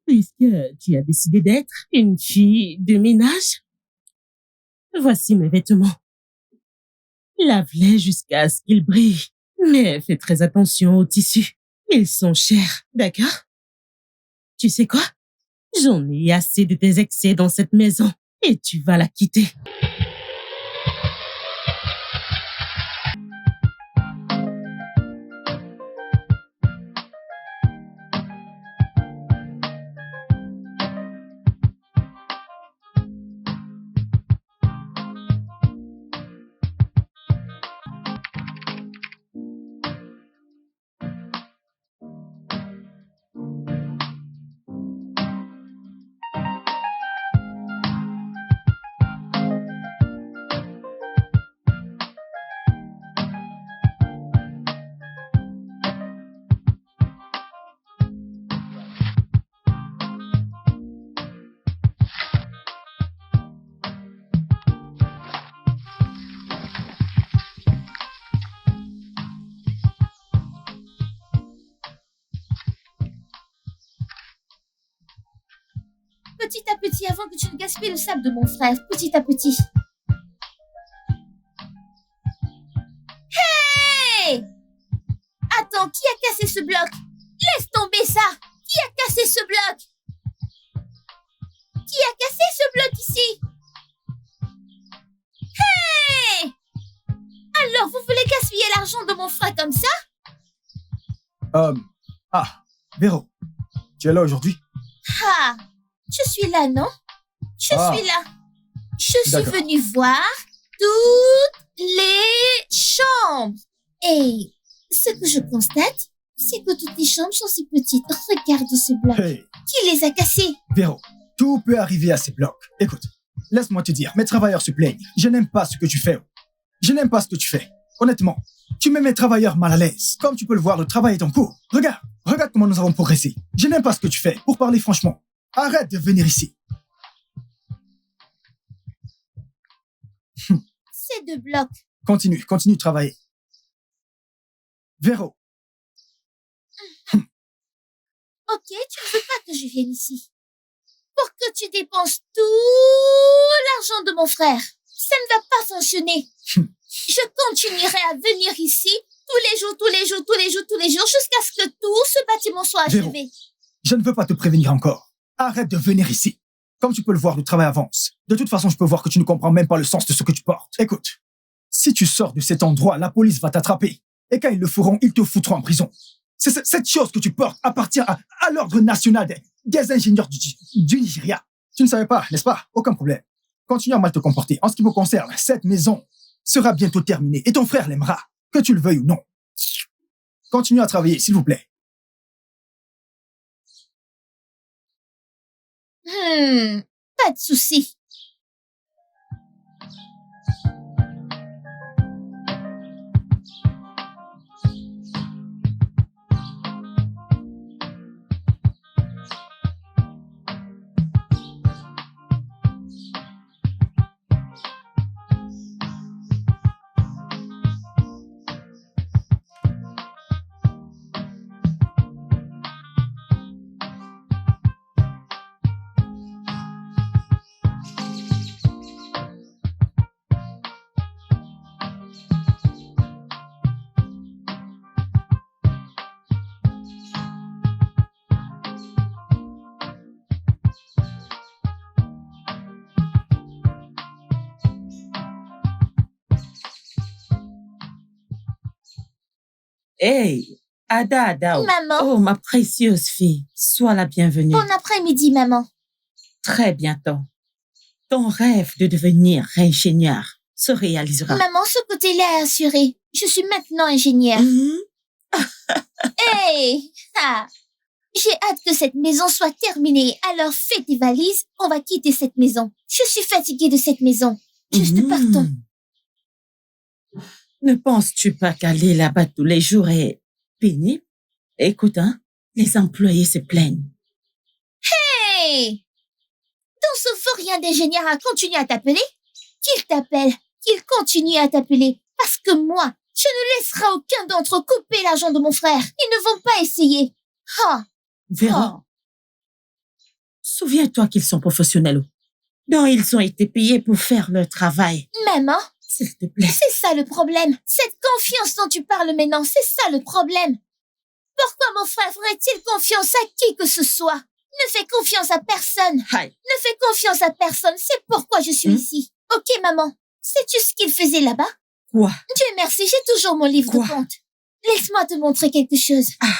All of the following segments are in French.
Puisque tu as décidé d'être une fille de ménage, voici mes vêtements. Lave-les jusqu'à ce qu'ils brillent. Mais fais très attention aux tissus. Ils sont chers, d'accord? Tu sais quoi? J'en ai assez de tes excès dans cette maison et tu vas la quitter. Petit à petit, avant que tu ne gaspilles le sable de mon frère, petit à petit. Hey! Attends, qui a cassé ce bloc? Laisse tomber ça! Qui a cassé ce bloc? Qui a cassé ce bloc ici? Hey! Alors, vous voulez gaspiller l'argent de mon frère comme ça? Véro, tu es là aujourd'hui? Ah! Je suis là, non? Je suis là. Je suis venue voir toutes les chambres. Et ce que je constate, c'est que toutes les chambres sont si petites. Regarde ce bloc. Hey. Qui les a cassés? Véro, tout peut arriver à ces blocs. Écoute, laisse-moi te dire, mes travailleurs se plaignent. Je n'aime pas ce que tu fais. Je n'aime pas ce que tu fais. Honnêtement, tu mets mes travailleurs mal à l'aise. Comme tu peux le voir, le travail est en cours. Regarde comment nous avons progressé. Je n'aime pas ce que tu fais, pour parler franchement. Arrête de venir ici. Ces deux blocs. Continue de travailler. Véro. Ok, tu ne veux pas que je vienne ici. Pour que tu dépenses tout l'argent de mon frère. Ça ne va pas fonctionner. Je continuerai à venir ici tous les jours, jusqu'à ce que tout ce bâtiment soit achevé. Véro, je ne veux pas te prévenir encore. Arrête de venir ici. Comme tu peux le voir, le travail avance. De toute façon, je peux voir que tu ne comprends même pas le sens de ce que tu portes. Écoute, si tu sors de cet endroit, la police va t'attraper. Et quand ils le feront, ils te foutront en prison. Cette chose que tu portes appartient à l'ordre national des ingénieurs du Nigeria. Tu ne savais pas, n'est-ce pas? Aucun problème. Continue à mal te comporter. En ce qui me concerne, cette maison sera bientôt terminée et ton frère l'aimera, que tu le veuilles ou non. Continue à travailler, s'il vous plaît. Pas de souci. Hey, Ada. Maman. Oh, ma précieuse fille, sois la bienvenue. Bon après-midi, maman. Très bientôt. Ton rêve de devenir ingénieur se réalisera. Maman, ce côté-là est assuré. Je suis maintenant ingénieure. Hey! J'ai hâte que cette maison soit terminée. Alors fais tes valises, on va quitter cette maison. Je suis fatiguée de cette maison. Juste partons. Ne penses-tu pas qu'aller là-bas tous les jours est pénible? Écoute, les employés se plaignent. Hey! Dans ce fort rien d'ingénieur a continué à t'appeler? Qu'il t'appelle, qu'il continue à t'appeler. Parce que moi, je ne laisserai aucun d'entre eux couper l'argent de mon frère. Ils ne vont pas essayer. Véro, Souviens-toi qu'ils sont professionnels. Donc, ils ont été payés pour faire leur travail. Maman, S'il te plaît. c'est ça le problème. Cette confiance dont tu parles maintenant, c'est ça le problème. Pourquoi mon frère ferait-il confiance à qui que ce soit? Ne fais confiance à personne. Aïe. Ne fais confiance à personne. C'est pourquoi je suis ici. Ok, maman. Sais-tu ce qu'il faisait là-bas? Quoi? Dieu merci, j'ai toujours mon livre Quoi? de comptes. Laisse-moi te montrer quelque chose. Ah.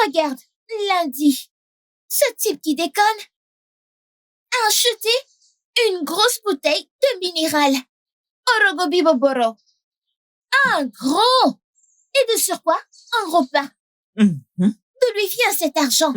Regarde, lundi, ce type qui déconne a acheté une grosse bouteille de minéral. Orogobiboboro. Un gros. Et de surcroît, un gros pain. Mhm. D'où lui vient cet argent?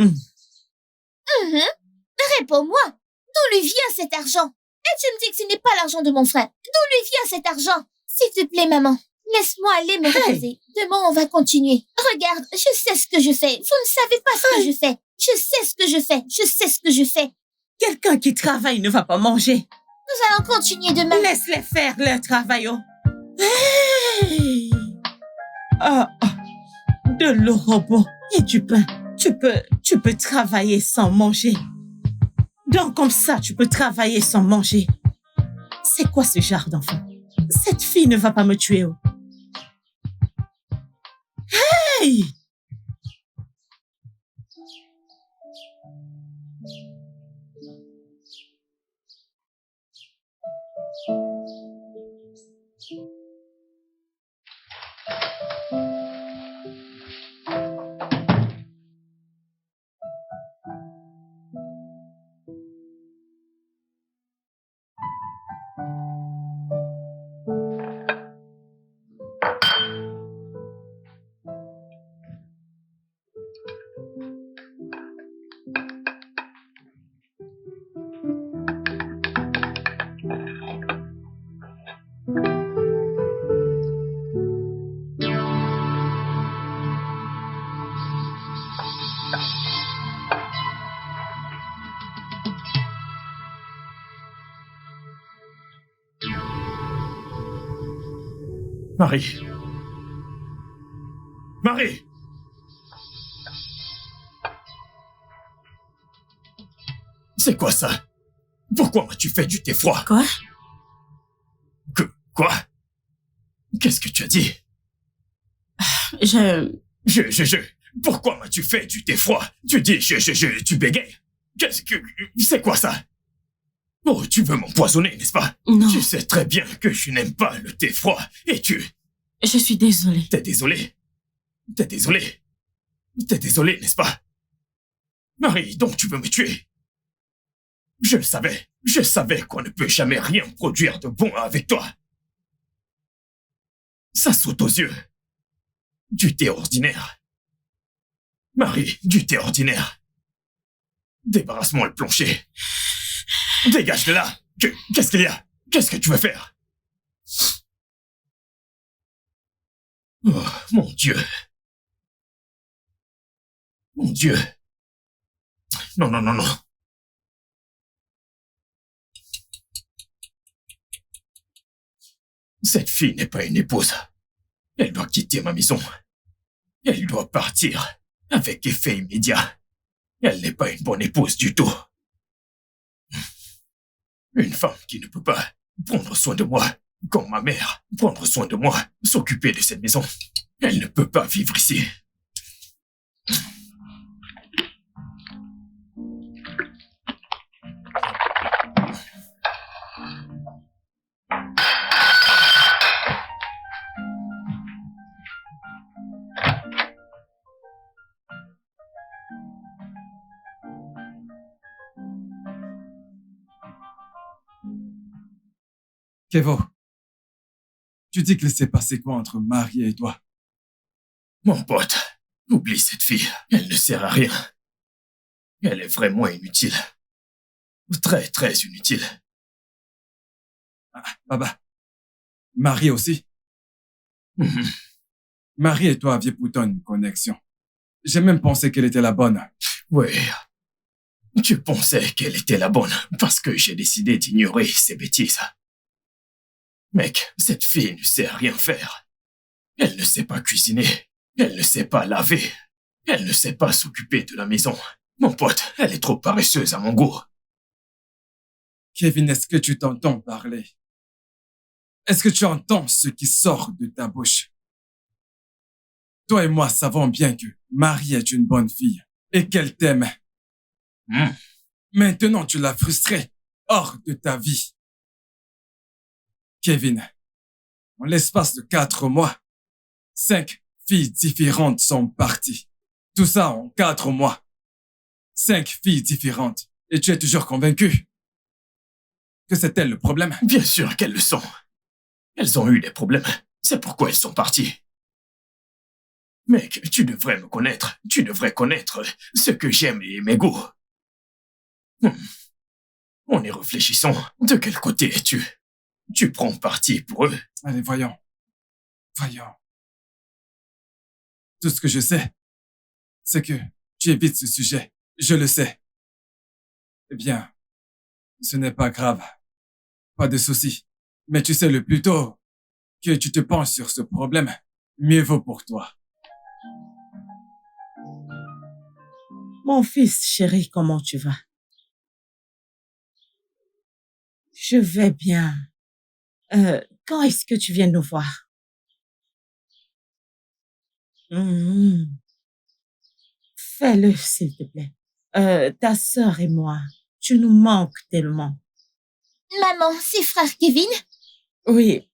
Réponds-moi. D'où lui vient cet argent? Et tu me dis que ce n'est pas l'argent de mon frère. D'où lui vient cet argent? S'il te plaît, maman, laisse-moi aller me reposer. Demain, on va continuer. Regarde, je sais ce que je fais. Vous ne savez pas ce que je fais. Je sais ce que je fais. Je sais ce que je fais. Quelqu'un qui travaille ne va pas manger. Nous allons continuer demain. Laisse-les faire leur travail. Oh. Hey. Ah, de l'eau robot et du pain. Tu peux travailler sans manger. Donc comme ça, tu peux travailler sans manger. C'est quoi ce genre d'enfant? Cette fille ne va pas me tuer. Oh. Hey! Marie. Marie! C'est quoi ça? Pourquoi m'as-tu fait du thé froid? Quoi? Quoi? Qu'est-ce que tu as dit? Pourquoi m'as-tu fait du thé froid? Tu dis tu bégayes. C'est quoi ça? Oh, tu veux m'empoisonner, n'est-ce pas? Non. Tu sais très bien que je n'aime pas le thé froid. Et Je suis désolée. T'es désolé? T'es désolé? T'es désolé, n'est-ce pas? Marie, donc tu veux me tuer? Je savais qu'on ne peut jamais rien produire de bon avec toi. Ça saute aux yeux. Du thé ordinaire. Marie, du thé ordinaire. Débarrasse-moi le plancher. Dégage de là. Qu'est-ce qu'il y a? Qu'est-ce que tu veux faire? Oh, mon Dieu. Mon Dieu. Non. Cette fille n'est pas une épouse. Elle doit quitter ma maison. Elle doit partir avec effet immédiat. Elle n'est pas une bonne épouse du tout. Une femme qui ne peut pas prendre soin de moi, comme ma mère, prendre soin de moi, s'occuper de cette maison. Elle ne peut pas vivre ici. Kevo, tu dis qu'il s'est passé quoi entre Marie et toi? Mon pote, oublie cette fille. Elle ne sert à rien. Elle est vraiment inutile. Très, très inutile. Ah, Baba, Marie aussi? Mhm. Marie et toi aviez pourtant une connexion. J'ai même pensé qu'elle était la bonne. Oui. Tu pensais qu'elle était la bonne parce que j'ai décidé d'ignorer ces bêtises. Mec, cette fille ne sait rien faire. Elle ne sait pas cuisiner. Elle ne sait pas laver. Elle ne sait pas s'occuper de la maison. Mon pote, elle est trop paresseuse à mon goût. Kevin, est-ce que tu t'entends parler? Est-ce que tu entends ce qui sort de ta bouche? Toi et moi savons bien que Marie est une bonne fille et qu'elle t'aime. Maintenant, tu l'as frustrée hors de ta vie. Kevin, en l'espace de 4 mois, 5 filles différentes sont parties. Tout ça en 4 mois. 5 filles différentes. Et tu es toujours convaincu que c'est elle le problème? Bien sûr qu'elles le sont. Elles ont eu des problèmes. C'est pourquoi elles sont parties. Mec, tu devrais me connaître. Tu devrais connaître ce que j'aime et mes goûts. On y réfléchissons. De quel côté es-tu? Tu prends parti pour eux? Allez, voyons. Tout ce que je sais, c'est que tu évites ce sujet. Je le sais. Eh bien, ce n'est pas grave. Pas de souci. Mais tu sais, le plus tôt que tu te penches sur ce problème, mieux vaut pour toi. Mon fils chéri, comment tu vas? Je vais bien. Quand est-ce que tu viens nous voir? Fais-le, s'il te plaît. Ta sœur et moi, tu nous manques tellement. Maman, c'est frère Kevin? Oui,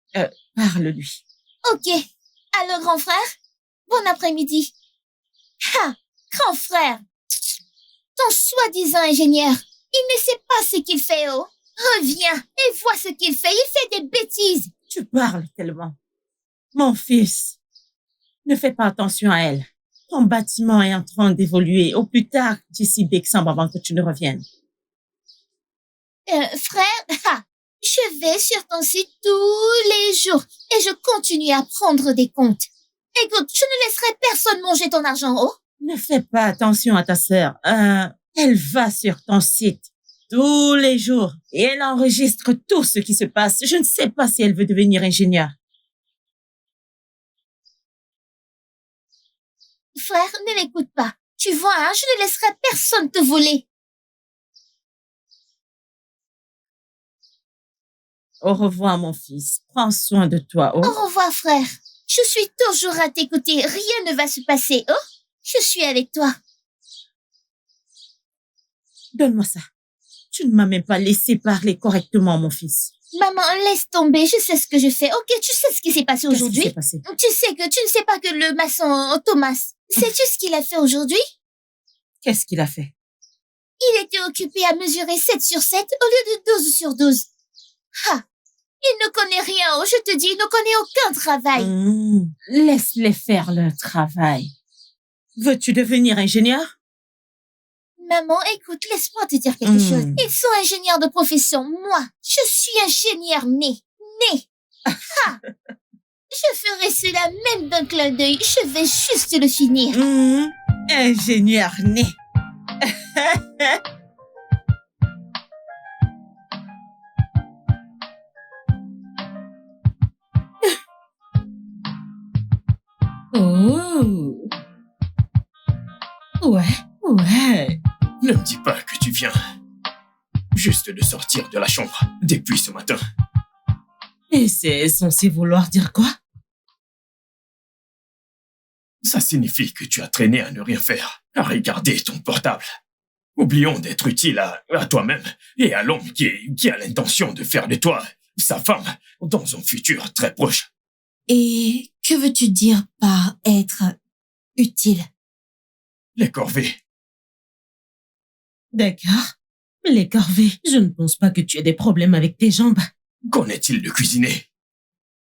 parle-lui. Ok. Alors, grand frère? Bon après-midi. Ha! Grand frère! Ton soi-disant ingénieur, il ne sait pas ce qu'il fait, oh! Reviens et vois ce qu'il fait. Il fait des bêtises. Tu parles tellement. Mon fils, ne fais pas attention à elle. Ton bâtiment est en train d'évoluer. Au plus tard, d'ici décembre, avant que tu ne reviennes. Frère, je vais sur ton site tous les jours et je continue à prendre des comptes. Écoute, je ne laisserai personne manger ton argent, oh. Ne fais pas attention à ta sœur. Elle va sur ton site tous les jours et elle enregistre tout ce qui se passe. Je ne sais pas si elle veut devenir ingénieure. Frère, ne l'écoute pas. Tu vois, hein, je ne laisserai personne te voler. Au revoir, mon fils. Prends soin de toi, oh. Au revoir, frère. Je suis toujours à t'écouter. Rien ne va se passer, oh. Je suis avec toi. Donne-moi ça. Tu ne m'as même pas laissé parler correctement, mon fils. Maman, laisse tomber. Je sais ce que je fais. Ok, tu sais ce qui s'est passé aujourd'hui? Qu'est-ce qui s'est passé? Tu sais que tu ne sais pas que le maçon Thomas, sais-tu ce qu'il a fait aujourd'hui? Qu'est-ce qu'il a fait? Il était occupé à mesurer 7 sur 7 au lieu de 12 sur 12. Ha! Il ne connaît rien, oh, je te dis, il ne connaît aucun travail. Laisse-les faire leur travail. Veux-tu devenir ingénieur? Maman, écoute, laisse-moi te dire quelque chose. Ils sont ingénieurs de profession. Moi, je suis ingénieur né. Ha! Je ferai cela même d'un clin d'œil. Je vais juste le finir. Ingénieur né. Oh. Ouais. Ne me dis pas que tu viens juste de sortir de la chambre depuis ce matin. Et c'est censé vouloir dire quoi? Ça signifie que tu as traîné à ne rien faire, à regarder ton portable. Oublions d'être utile à toi-même et à l'homme qui a l'intention de faire de toi sa femme dans un futur très proche. Et que veux-tu dire par être utile? Les corvées. D'accord. Les corvées, je ne pense pas que tu aies des problèmes avec tes jambes. Qu'en est-il de cuisiner?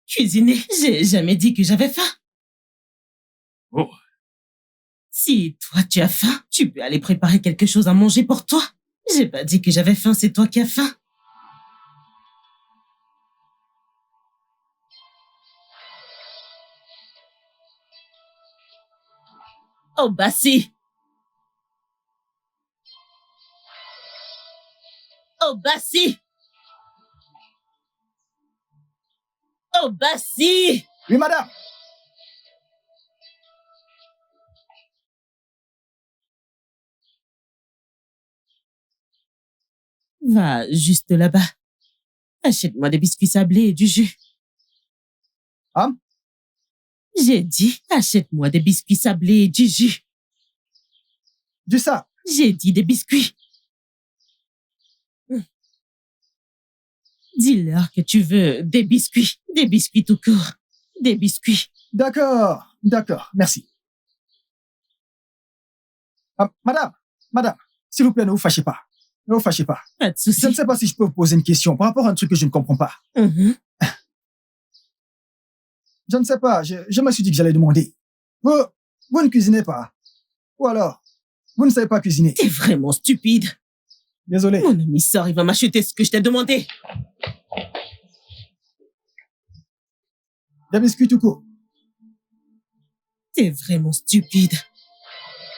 Cuisiner? J'ai jamais dit que j'avais faim. Oh. Si toi tu as faim, tu peux aller préparer quelque chose à manger pour toi. J'ai pas dit que j'avais faim, c'est toi qui as faim. Oh bah si. Oh bah si. Oh bah si. Oui, madame. Va juste là-bas. Achète-moi des biscuits sablés et du jus. Ah? J'ai dit, achète-moi des biscuits sablés et du jus. Dis ça. J'ai dit des biscuits. Dis-leur que tu veux des biscuits tout court, des biscuits. D'accord, merci. Ah, madame, s'il vous plaît, ne vous fâchez pas. Ne vous fâchez pas. Pas de souci. Je ne sais pas si je peux vous poser une question par rapport à un truc que je ne comprends pas. Je ne sais pas, je me suis dit que j'allais demander. Vous ne cuisinez pas? Ou alors, vous ne savez pas cuisiner? T'es vraiment stupide. Désolé. Mon ami sort, il va m'acheter ce que je t'ai demandé. Des biscuits tout court. T'es vraiment stupide.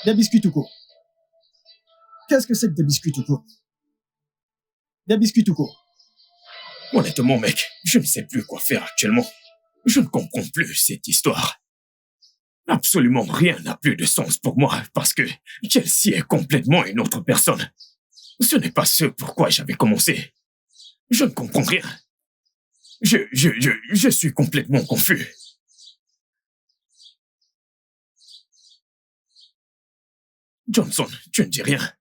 Des biscuits tout court. Qu'est-ce que c'est que des biscuits tout court? Des biscuits tout court. Honnêtement, mec, je ne sais plus quoi faire actuellement. Je ne comprends plus cette histoire. Absolument rien n'a plus de sens pour moi parce que Chelsea est complètement une autre personne. Ce n'est pas ce pourquoi j'avais commencé. Je ne comprends rien. Je suis complètement confus. Johnson, tu ne dis rien.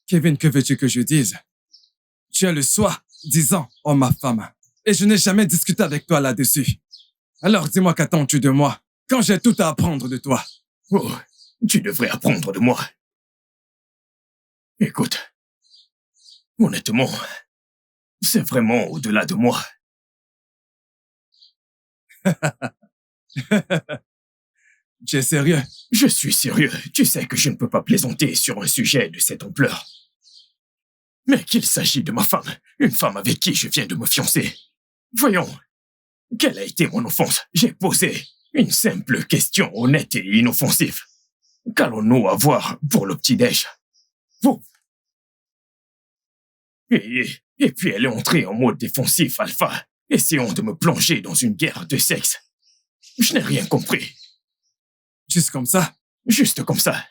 Kevin, que veux-tu que je dise? Tu as le soi-disant homme ma femme. Et je n'ai jamais discuté avec toi là-dessus. Alors dis-moi qu'attends-tu de moi quand j'ai tout à apprendre de toi? Oh, tu devrais apprendre de moi. Écoute, honnêtement, c'est vraiment au-delà de moi. Tu es sérieux? Je suis sérieux. Tu sais que je ne peux pas plaisanter sur un sujet de cette ampleur. Mais qu'il s'agit de ma femme, une femme avec qui je viens de me fiancer. Voyons, quelle a été mon offense? J'ai posé une simple question honnête et inoffensive. Qu'allons-nous avoir pour le petit-déj? Vous. Et puis elle est entrée en mode défensif alpha, essayant de me plonger dans une guerre de sexe. Je n'ai rien compris. Juste comme ça? Juste comme ça.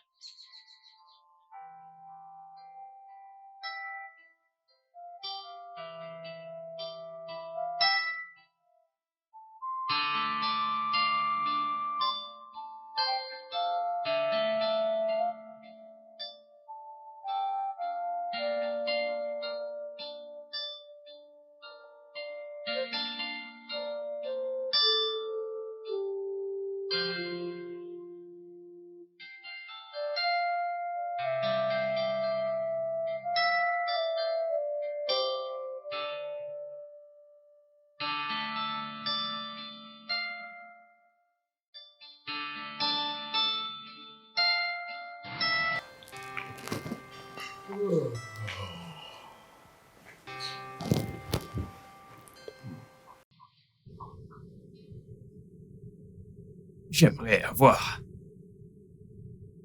J'aimerais avoir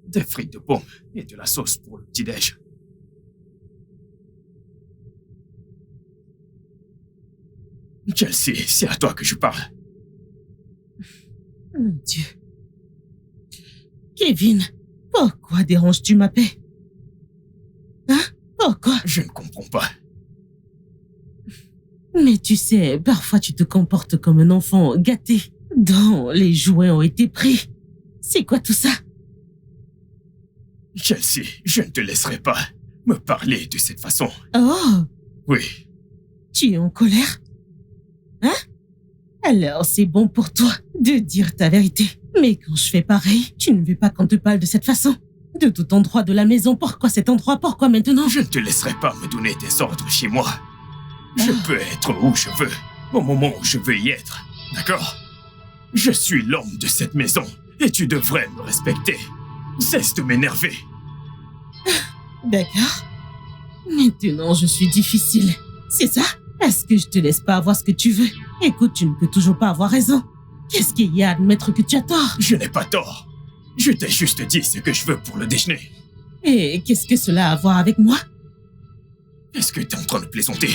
des frites de pommes et de la sauce pour le petit-déj. Chelsea, c'est à toi que je parle. Mon Dieu. Kevin, pourquoi déranges-tu ma paix? Hein? Pourquoi? Je ne comprends pas. Mais tu sais, parfois tu te comportes comme un enfant gâté, dont les jouets ont été pris. C'est quoi tout ça? Chelsea, je ne te laisserai pas me parler de cette façon. Oh, Oui, tu es en colère? Hein? Alors c'est bon pour toi de dire ta vérité. Mais quand je fais pareil, tu ne veux pas qu'on te parle de cette façon. De tout endroit de la maison, pourquoi cet endroit? Pourquoi maintenant? je ne te laisserai pas me donner des ordres chez moi. Je peux être où je veux, au moment où je veux y être. D'accord? Je suis l'homme de cette maison et tu devrais me respecter. Cesse de m'énerver. D'accord. Maintenant, je suis difficile. C'est ça? Est-ce que je te laisse pas avoir ce que tu veux? Écoute, tu ne peux toujours pas avoir raison. Qu'est-ce qu'il y a à admettre que tu as tort? Je n'ai pas tort. Je t'ai juste dit ce que je veux pour le déjeuner. Et qu'est-ce que cela a à voir avec moi? Est-ce que tu es en train de plaisanter?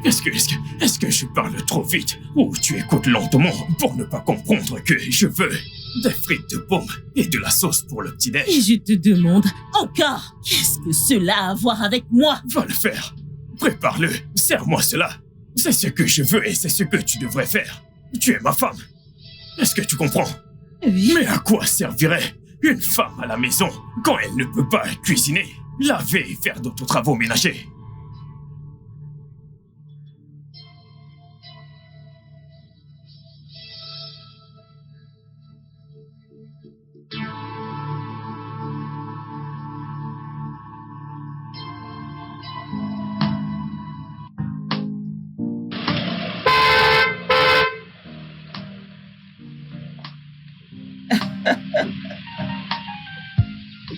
Est-ce que je parle trop vite ou tu écoutes lentement pour ne pas comprendre que je veux des frites de pommes et de la sauce pour le Et petit-déj. je te demande encore, qu'est-ce que cela a à voir avec moi? Va le faire. Prépare-le. Sers-moi cela. C'est ce que je veux et c'est ce que tu devrais faire. Tu es ma femme. Est-ce que tu comprends? Oui. Mais à quoi servirait une femme à la maison quand elle ne peut pas cuisiner, laver et faire d'autres travaux ménagers?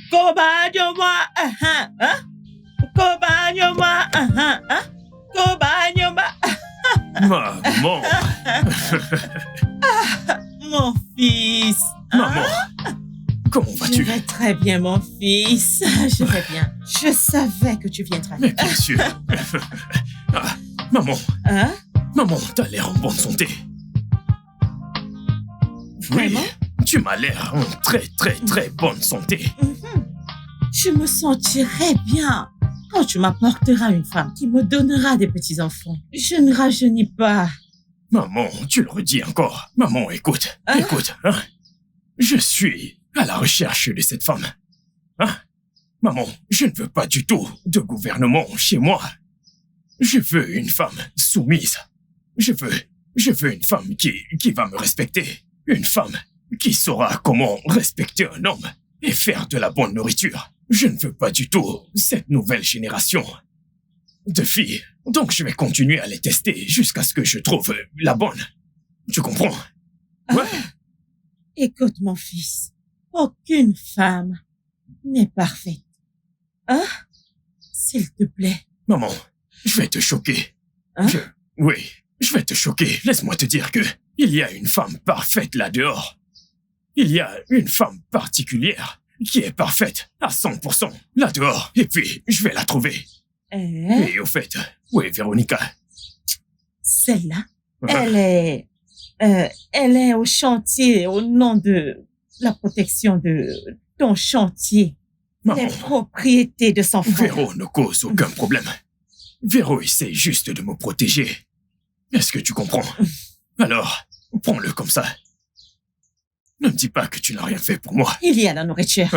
Cobagne-moi, hein? Cobagne-moi, hein? Cobagne-moi. Maman, Mon fils. maman, comment Je vas-tu? vais très bien, mon fils. Je vais bien. Je savais que tu viendrais. Mais bien sûr. Ah, maman, Hein? maman, t'as l'air en bonne santé. Vraiment? Oui, tu m'as l'air en très très très bonne santé. Mhm. Je me sentirai bien quand tu m'apporteras une femme qui me donnera des petits-enfants. Je ne rajeunis pas. Maman, tu le redis encore. Maman, écoute, Hein? écoute. Hein? Je suis à la recherche de cette femme. Hein? Maman, je ne veux pas du tout de gouvernement chez moi. Je veux une femme soumise. Je veux une femme qui va me respecter. Une femme qui saura comment respecter un homme et faire de la bonne nourriture. Je ne veux pas du tout cette nouvelle génération de filles. Donc je vais continuer à les tester jusqu'à ce que je trouve la bonne. Tu comprends? Ouais. Écoute, mon fils. Aucune femme n'est parfaite. Hein? S'il te plaît. Maman, je vais te choquer. Hein? Oui, je vais te choquer. Laisse-moi te dire que il y a une femme parfaite là dehors. Il y a une femme particulière qui est parfaite à 100% là dehors. Et puis, je vais la trouver. Et au fait, où est Véronica? Celle-là, elle est au chantier au nom de la protection de ton chantier. Maman, Les propriétés de son frère. Véro ne cause aucun problème. Véro essaie juste de me protéger. Est-ce que tu comprends? Alors, prends-le comme ça. Ne me dis pas que tu n'as rien fait pour moi. Il y a la nourriture.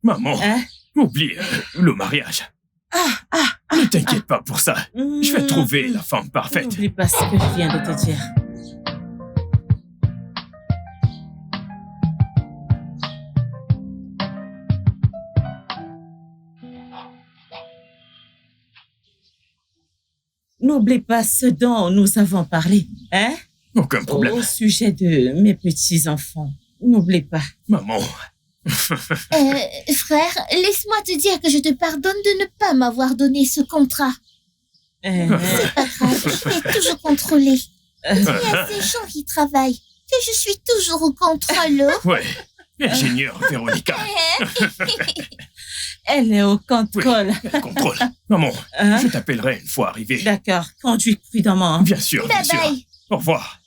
Maman, Hein? oublie le mariage. Ne t'inquiète pas pour ça. Je vais trouver la femme parfaite. N'oublie pas ce que je viens de te dire. N'oublie pas ce dont nous avons parlé, hein? Aucun problème. Au sujet de mes petits-enfants. N'oublie pas. Maman, Frère, laisse-moi te dire que je te pardonne de ne pas m'avoir donné ce contrat. C'est pas grave, je vais toujours contrôler. Il y a ces gens qui travaillent, que je suis toujours au contrôle. ouais. Ingénieur Véronica, Elle est au contrôle. elle contrôle. Maman, Hein? je t'appellerai une fois arrivé. D'accord, conduis prudemment. Hein. Bien sûr, bien Bye sûr. bye. Au revoir.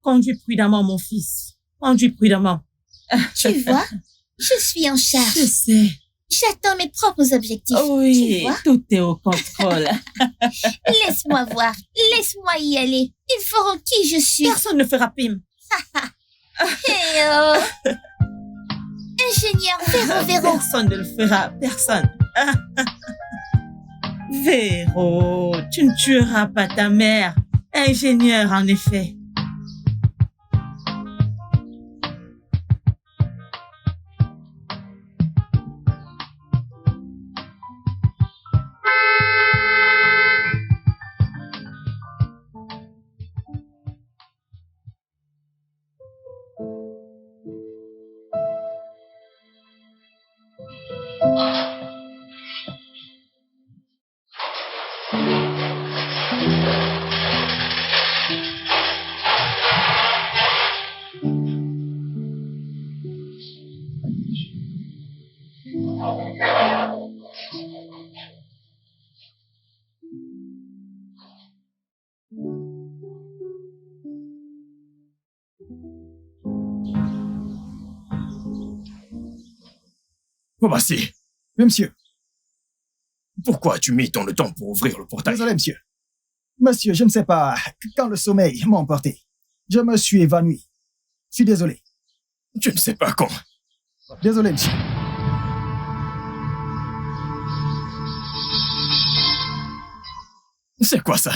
Conduis prudemment, mon fils. Conduis prudemment. Tu vois, je suis en charge. Je sais. J'atteins mes propres objectifs. Tu Oui, vois, tout est au contrôle. laisse-moi voir. Laisse-moi y aller. Ils feront qui je suis. Personne ne fera pime. Hey, ingénieur Véro. Personne ne le fera. Personne. Véro, tu ne tueras pas ta mère. Ingénieur, en effet. Obasi, Oui, monsieur. pourquoi as-tu mis tant de temps pour ouvrir le portail? Désolé, monsieur. Monsieur, je ne sais pas, quand le sommeil m'a emporté, je me suis évanoui. Je suis désolé. Tu ne sais pas quand. Désolé, monsieur. C'est quoi ça?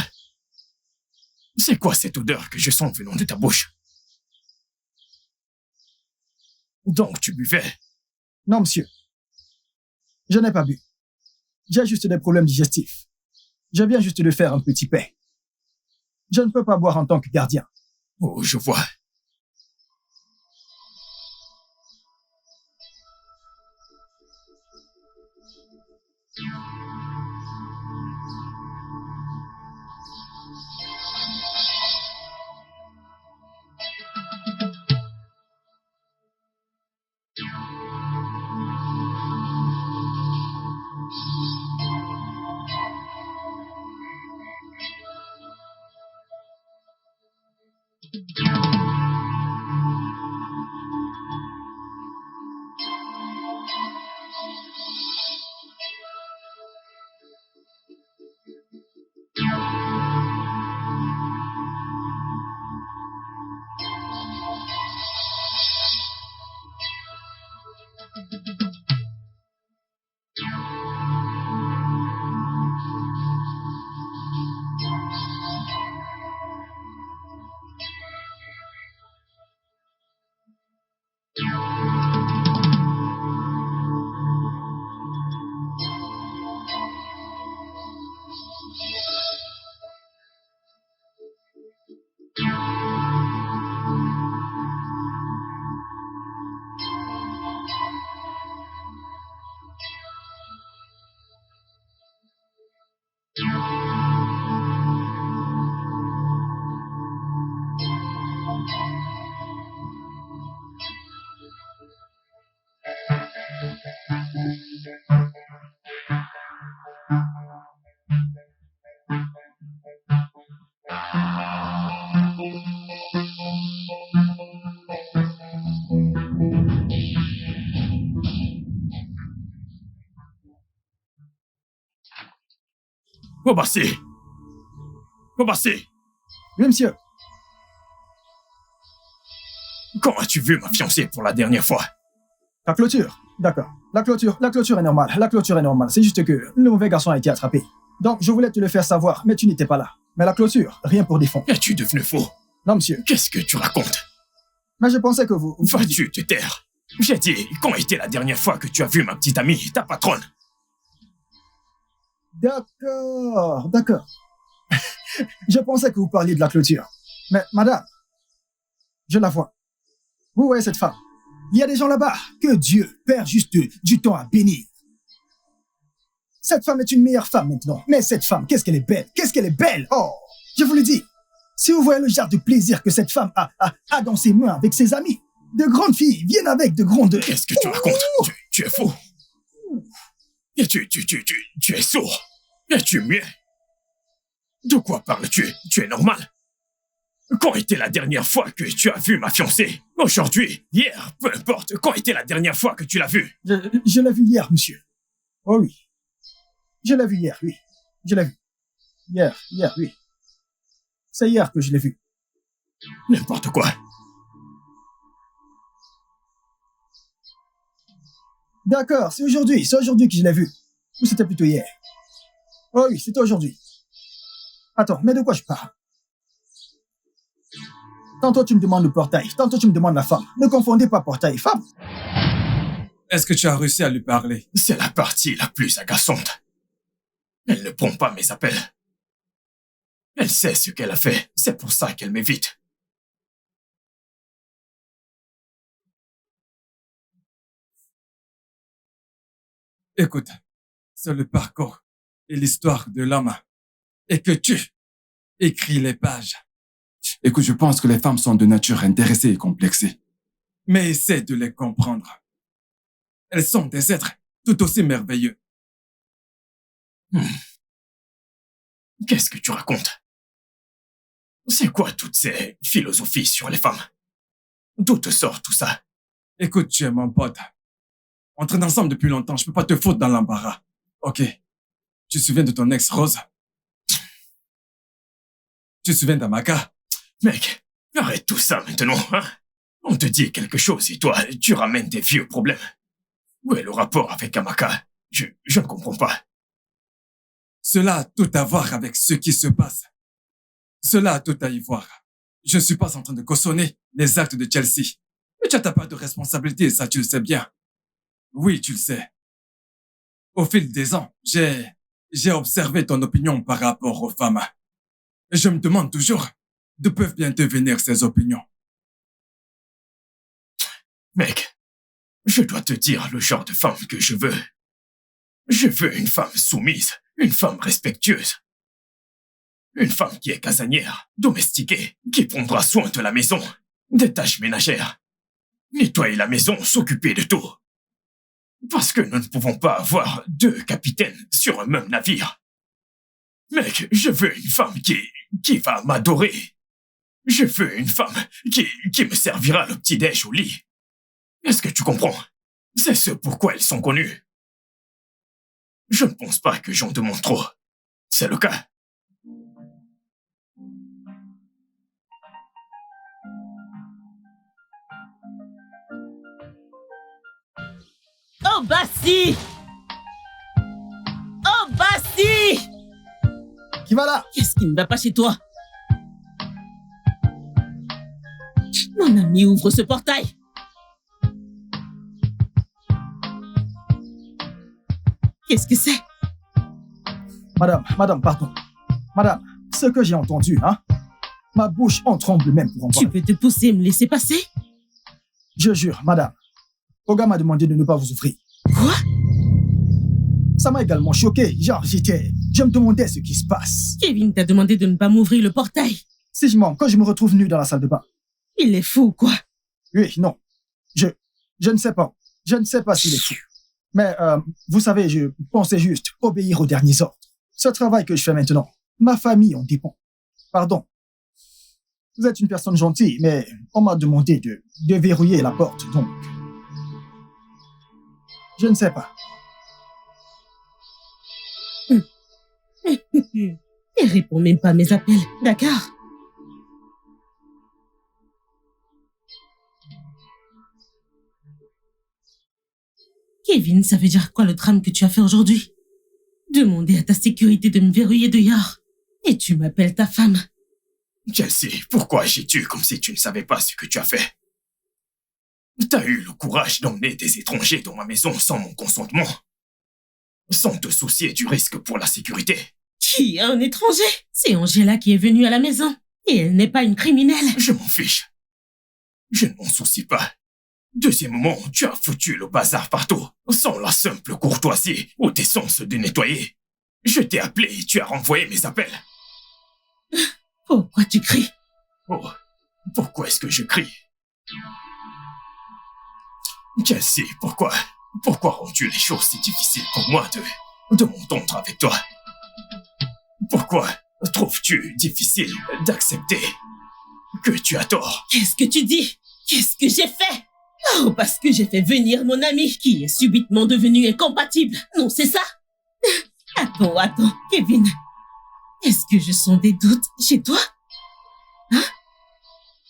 C'est quoi cette odeur que je sens venant de ta bouche? Donc tu buvais? Non, monsieur. Je n'ai pas bu. J'ai juste des problèmes digestifs. Je viens juste de faire un petit pain. Je ne peux pas boire en tant que gardien. Oh, je vois. Obasi! Obasi! Oui, monsieur. Quand as-tu vu ma fiancée pour la dernière fois? La clôture. D'accord. La clôture est normale. La clôture est normale. C'est juste que le mauvais garçon a été attrapé. Donc, je voulais te le faire savoir, mais tu n'étais pas là. Mais la clôture, rien pour défendre. Es-tu devenu fou? Non, monsieur. Qu'est-ce que tu racontes? Mais je pensais que vous... Vas-tu te taire? J'ai dit, quand était la dernière fois que tu as vu ma petite amie, ta patronne? D'accord, d'accord. Je pensais que vous parliez de la clôture. Mais, madame, je la vois. Vous voyez cette femme? Il y a des gens là-bas que Dieu perd juste du temps à bénir. Cette femme est une meilleure femme maintenant. Mais cette femme, qu'est-ce qu'elle est belle? Qu'est-ce qu'elle est belle? Oh, je vous le dis. Si vous voyez le genre de plaisir que cette femme a dans ses mains avec ses amis, de grandes filles viennent avec de grandes... Qu'est-ce que tu racontes? Tu es fou. Et tu es sourd. Et tu muet. De quoi parles-tu? Tu es normal. Quand était la dernière fois que tu as vu ma fiancée? Aujourd'hui, hier, peu importe. Quand était la dernière fois que tu l'as vue? Je l'ai vue hier, monsieur. Oh oui. Je l'ai vue hier, oui. Je l'ai vue. Hier, oui. C'est hier que je l'ai vue. N'importe quoi. D'accord, c'est aujourd'hui que je l'ai vue. Ou c'était plutôt hier? Oh oui, c'était aujourd'hui. Attends, mais de quoi je parle? Tantôt tu me demandes le portail, tantôt tu me demandes la femme. Ne confondez pas portail et femme. Est-ce que tu as réussi à lui parler? C'est la partie la plus agaçante. Elle ne prend pas mes appels. Elle sait ce qu'elle a fait. C'est pour ça qu'elle m'évite. Écoute, c'est le parcours et l'histoire de l'homme. Et que tu écris les pages. Écoute, je pense que les femmes sont de nature intéressées et complexées. Mais essaie de les comprendre. Elles sont des êtres tout aussi merveilleux. Qu'est-ce que tu racontes? C'est quoi toutes ces philosophies sur les femmes? D'où te sort tout ça? Écoute, tu es mon pote. On traîne ensemble depuis longtemps, je peux pas te foutre dans l'embarras. Ok. Tu te souviens de ton ex Rose? Tu te souviens d'Amaka? Mec, arrête tout ça maintenant, hein? On te dit quelque chose et toi, tu ramènes des vieux problèmes. Où est le rapport avec Amaka? Je ne comprends pas. Cela a tout à voir avec ce qui se passe. Cela a tout à y voir. Je ne suis pas en train de cautionner les actes de Chelsea. Mais tu as ta part de responsabilité et ça, tu le sais bien. Oui, tu le sais. Au fil des ans, j'ai observé ton opinion par rapport aux femmes. Et je me demande toujours d'où peuvent bien devenir ces opinions. Mec, je dois te dire le genre de femme que je veux. Je veux une femme soumise, une femme respectueuse. Une femme qui est casanière, domestiquée, qui prendra soin de la maison, des tâches ménagères. Nettoyer la maison, s'occuper de tout. Parce que nous ne pouvons pas avoir deux capitaines sur un même navire. Mec, je veux une femme qui va m'adorer. Je veux une femme qui me servira le petit-déj au lit. Est-ce que tu comprends? C'est ce pourquoi elles sont connues. Je ne pense pas que j'en demande trop. C'est le cas. Oh, Bassi! Oh, Bassi! Qui va là? Qu'est-ce qui ne va pas chez toi? Mon ami, ouvre ce portail. Qu'est-ce que c'est? Madame, pardon. Madame, ce que j'ai entendu, hein? Ma bouche en tremble même pour en Tu parler. peux te pousser et me laisser passer? Je jure, madame. Oga m'a demandé de ne pas vous ouvrir. Quoi? Ça m'a également choqué. Genre, je me demandais ce qui se passe. Kevin t'a demandé de ne pas m'ouvrir le portail. Si je mens, quand je me retrouve nu dans la salle de bain. Il est fou, quoi. Oui, non. Je ne sais pas. Je ne sais pas s'il est fou. Mais, vous savez, je pensais juste obéir aux derniers ordres. Ce travail que je fais maintenant, ma famille en dépend. Pardon. Vous êtes une personne gentille, mais on m'a demandé de verrouiller la porte, donc... Je ne sais pas. Il répond même pas à mes appels, d'accord? Kevin, ça veut dire quoi le drame que tu as fait aujourd'hui? Demander à ta sécurité de me verrouiller dehors. Et tu m'appelles ta femme. Chelsea, pourquoi agis-tu comme si tu ne savais pas ce que tu as fait? T'as eu le courage d'emmener des étrangers dans ma maison sans mon consentement, sans te soucier du risque pour la sécurité. Qui est un étranger? C'est Angela qui est venue à la maison. Et elle n'est pas une criminelle. Je m'en fiche. Je ne m'en soucie pas. Deuxièmement, tu as foutu le bazar partout, sans la simple courtoisie ou décence de nettoyer. Je t'ai appelé et tu as renvoyé mes appels. Pourquoi tu cries? Oh, pourquoi est-ce que je crie? Chelsea, pourquoi rends-tu les choses si difficiles pour moi de m'entendre avec toi? Pourquoi trouves-tu difficile d'accepter que tu as tort? Qu'est-ce que tu dis? Qu'est-ce que j'ai fait? Oh, parce que j'ai fait venir mon ami qui est subitement devenu incompatible. Non, c'est ça? Attends, Kevin. Est-ce que je sens des doutes chez toi? Hein?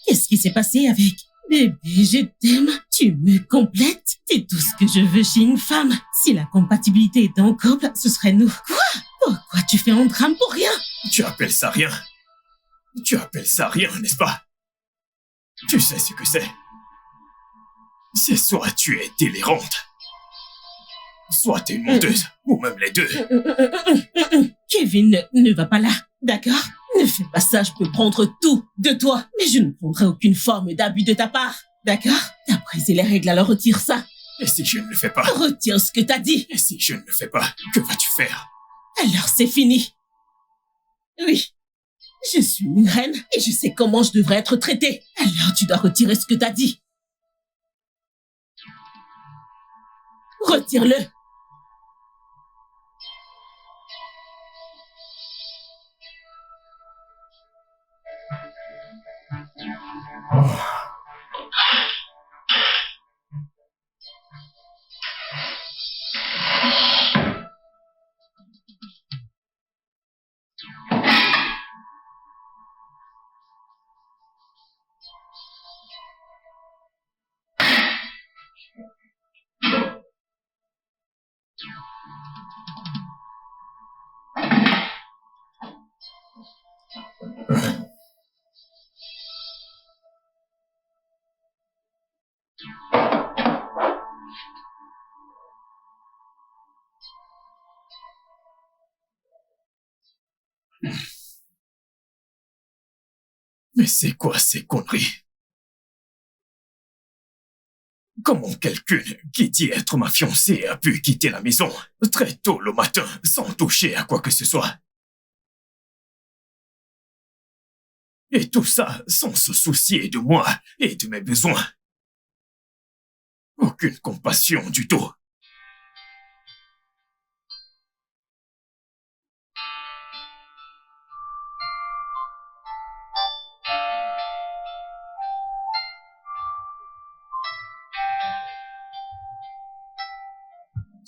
Qu'est-ce qui s'est passé avec... Bébé, je t'aime. Tu me complètes. C'est tout ce que je veux chez une femme. Si la compatibilité était en couple, ce serait nous. Quoi? Pourquoi tu fais un drame pour rien? Tu appelles ça rien? Tu appelles ça rien, n'est-ce pas? Tu sais ce que c'est. C'est soit tu es délirante, soit t'es une menteuse, ou même les deux. Kevin, ne va pas là, d'accord? Ne fais pas ça, je peux prendre tout de toi, mais je ne prendrai aucune forme d'abus de ta part, d'accord? T'as brisé les règles, alors retire ça. Et si je ne le fais pas? Retire ce que t'as dit. Et si je ne le fais pas, que vas-tu faire? Alors c'est fini. Oui, je suis une reine et je sais comment je devrais être traitée. Alors tu dois retirer ce que t'as dit. Retire-le. Mais c'est quoi ces conneries? Comment quelqu'un qui dit être ma fiancée a pu quitter la maison très tôt le matin sans toucher à quoi que ce soit? Et tout ça sans se soucier de moi et de mes besoins. Aucune compassion du tout.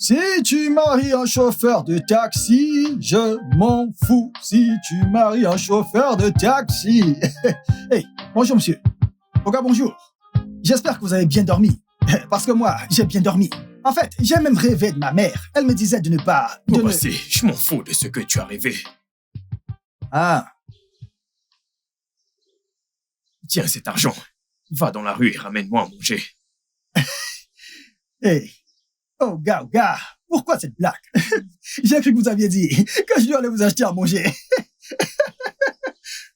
Si tu maries un chauffeur de taxi, je m'en fous. Si tu maries un chauffeur de taxi. Hey, bonjour monsieur. Oga, bonjour. J'espère que vous avez bien dormi. Parce que moi, j'ai bien dormi. En fait, j'ai même rêvé de ma mère. Elle me disait de ne pas... Bon, voici, je m'en fous de ce que tu as rêvé. Ah, Tiens cet argent. Va dans la rue et ramène-moi à manger. hey. Oh, gars, pourquoi cette blague? J'ai cru que vous aviez dit que je dois aller vous acheter à manger.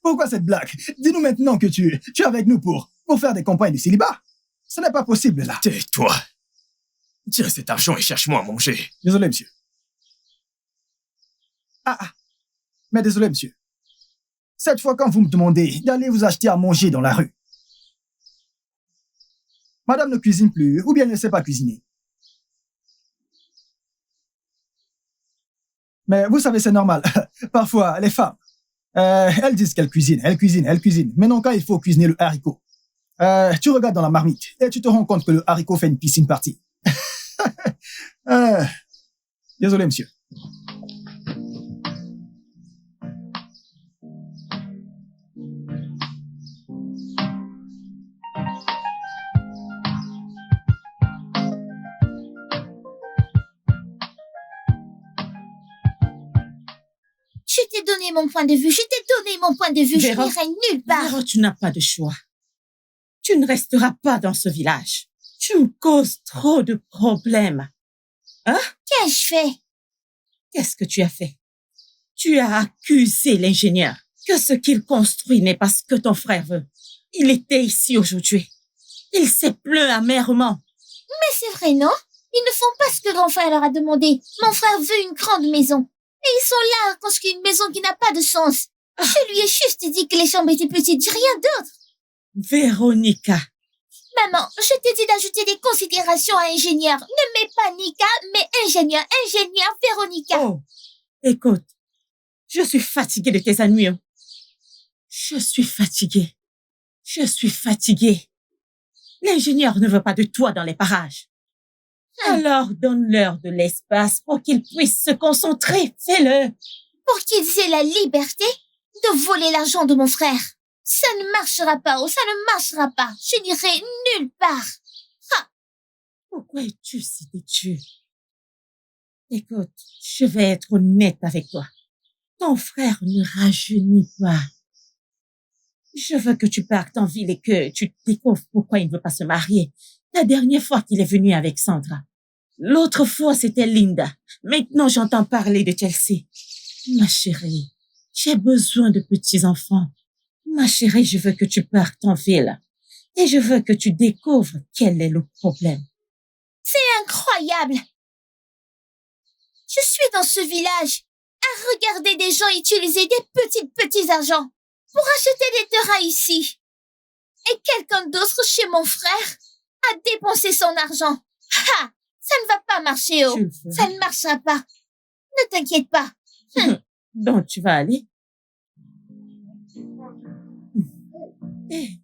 Pourquoi cette blague? Dis-nous maintenant que tu es avec nous pour faire des campagnes de célibat. Ce n'est pas possible, là. Tais-toi. Tiens cet argent et cherche-moi à manger. Désolé, monsieur. Mais désolé, monsieur. Cette fois, quand vous me demandez d'aller vous acheter à manger dans la rue, madame ne cuisine plus ou bien ne sait pas cuisiner. Mais vous savez, c'est normal. Parfois, les femmes, elles disent qu'elles cuisinent, Mais non, quand il faut cuisiner le haricot, tu regardes dans la marmite et tu te rends compte que le haricot fait une piscine partie. Désolé, monsieur. Je t'ai donné mon point de vue. Je Véro, n'irai nulle part. Véro, tu n'as pas de choix. Tu ne resteras pas dans ce village. Tu me causes trop de problèmes. Hein? Qu'ai-je fait? Qu'est-ce que tu as fait? Tu as accusé l'ingénieur que ce qu'il construit n'est pas ce que ton frère veut. Il était ici aujourd'hui. Il s'est plaint amèrement. Mais c'est vrai, non? Ils ne font pas ce que grand frère leur a demandé. Mon frère veut une grande maison. Et ils sont là à construire une maison qui n'a pas de sens. Je lui ai juste dit que les chambres étaient petites, rien d'autre. Véronica, Maman, je t'ai dit d'ajouter des considérations à ingénieur. Ne mets pas Nika, mais ingénieur, Véronica. oh, écoute, je suis fatiguée de tes ennuis. Je suis fatiguée. L'ingénieur ne veut pas de toi dans les parages. Alors donne-leur de l'espace pour qu'ils puissent se concentrer. Fais-le. Pour qu'ils aient la liberté de voler l'argent de mon frère. Ça ne marchera pas, ça ne marchera pas. Je n'irai nulle part. Pourquoi es-tu si têtu? Écoute, je vais être honnête avec toi. Ton frère ne rajeunit pas. Je veux que tu partes en ville et que tu découvres pourquoi il ne veut pas se marier. La dernière fois qu'il est venu avec Sandra. L'autre fois, c'était Linda. Maintenant, j'entends parler de Chelsea. Ma chérie, j'ai besoin de petits-enfants. Ma chérie, je veux que tu partes en ville. Et je veux que tu découvres quel est le problème. C'est incroyable. Je suis dans ce village à regarder des gens utiliser des petits argents pour acheter des terrains ici. Et quelqu'un d'autre chez mon frère a dépensé son argent. Ça ne va pas marcher, oh. Ça ne marchera pas. Ne t'inquiète pas. Donc, tu vas aller? Eh.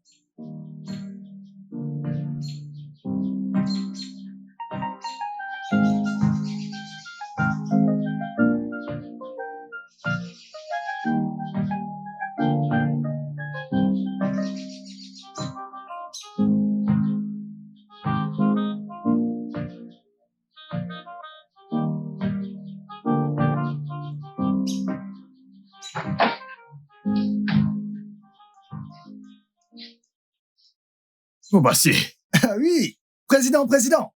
Obasi, Ah oui, président. Président.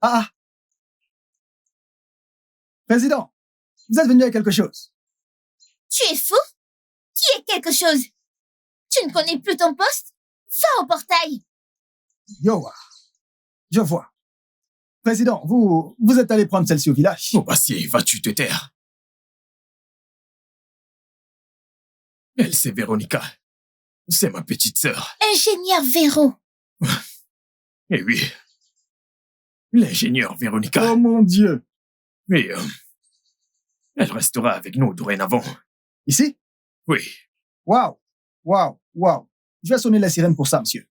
Ah. Président, vous êtes venu avec quelque chose. Tu es fou? Qui est quelque chose? Tu ne connais plus ton poste? Va au portail. Yowa. Je vois. Président, vous êtes allé prendre celle-ci au village. Obasi, vas-tu te taire? Elle, c'est Véronica. C'est ma petite sœur. Ingénieur Véro. Eh oui. L'ingénieur Véronica. Oh mon Dieu. Mais elle restera avec nous dorénavant. Ici? Oui. Waouh. Je vais sonner la sirène pour ça, monsieur.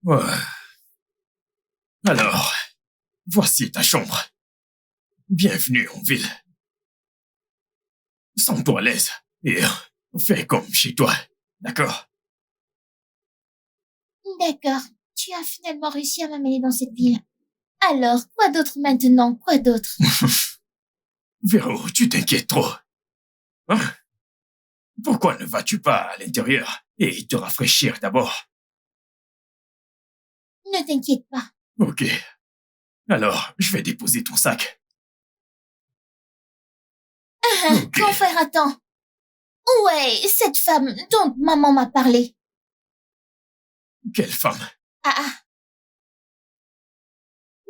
Ouais. Alors, voici ta chambre. Bienvenue en ville. Sens-toi à l'aise et fais comme chez toi, d'accord? D'accord. Tu as finalement réussi à m'amener dans cette ville. Alors, quoi d'autre maintenant? Quoi d'autre? Véro, tu t'inquiètes trop. Hein? Pourquoi ne vas-tu pas à l'intérieur et te rafraîchir d'abord? Ne t'inquiète pas. Ok. Alors, je vais déposer ton sac. Ok. Mon frère attend. Où est cette femme dont maman m'a parlé? Quelle femme? Ah.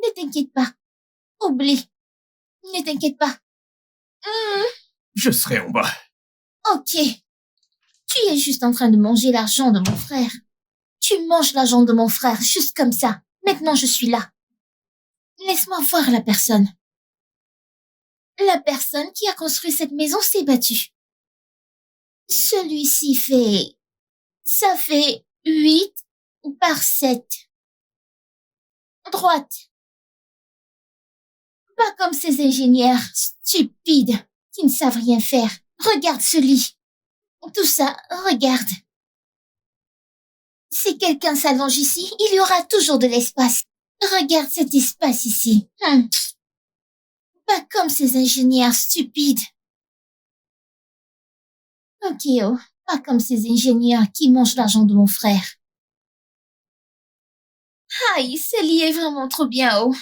Ne t'inquiète pas. Oublie. Ne t'inquiète pas. Je serai en bas. Ok. Tu es juste en train de manger l'argent de mon frère. Tu manges l'argent de mon frère juste comme ça. Maintenant, je suis là. Laisse-moi voir la personne. La personne qui a construit cette maison s'est battue. Celui-ci fait... Ça fait 8 par 7. Droite. Pas comme ces ingénieurs stupides qui ne savent rien faire. Regarde ce lit. Tout ça, regarde. Si quelqu'un s'allonge ici, il y aura toujours de l'espace. Regarde cet espace ici. Pas comme ces ingénieurs stupides. Ok, oh. Pas comme ces ingénieurs qui mangent l'argent de mon frère. Aïe, ce lit est vraiment trop bien, oh.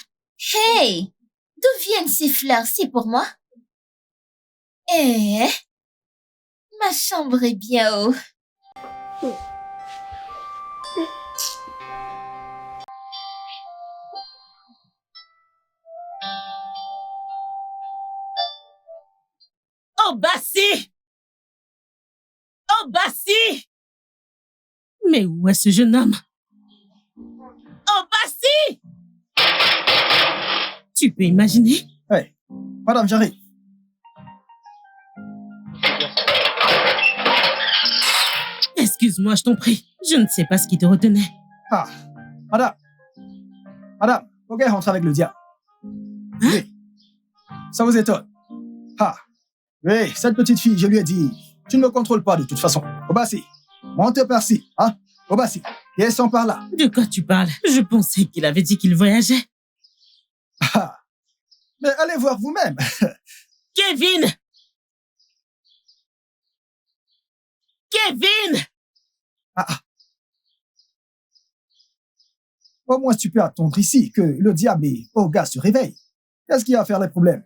Hey! D'où viennent ces fleurs? C'est pour moi? Eh? Ma chambre est bien haut. Obasi! Obasi! Mais où est ce jeune homme? Obasi! Tu peux imaginer? Hey, madame, j'arrive. Excuse-moi, je t'en prie. Je ne sais pas ce qui te retenait. Ah, madame. Madame, faut qu'elle rentre avec le diable. Oui. Ça vous étonne? Ah. Oui, cette petite fille, je lui ai dit, tu ne me contrôles pas de toute façon. Obasi, monte par-ci, hein? Obasi, descends par là. De quoi tu parles? Je pensais qu'il avait dit qu'il voyageait. Ah. Mais allez voir vous-même. Kevin! Kevin! Ah. Au moins, tu peux attendre ici que le diable et Olga se réveillent. Qu'est-ce qui va faire les problèmes?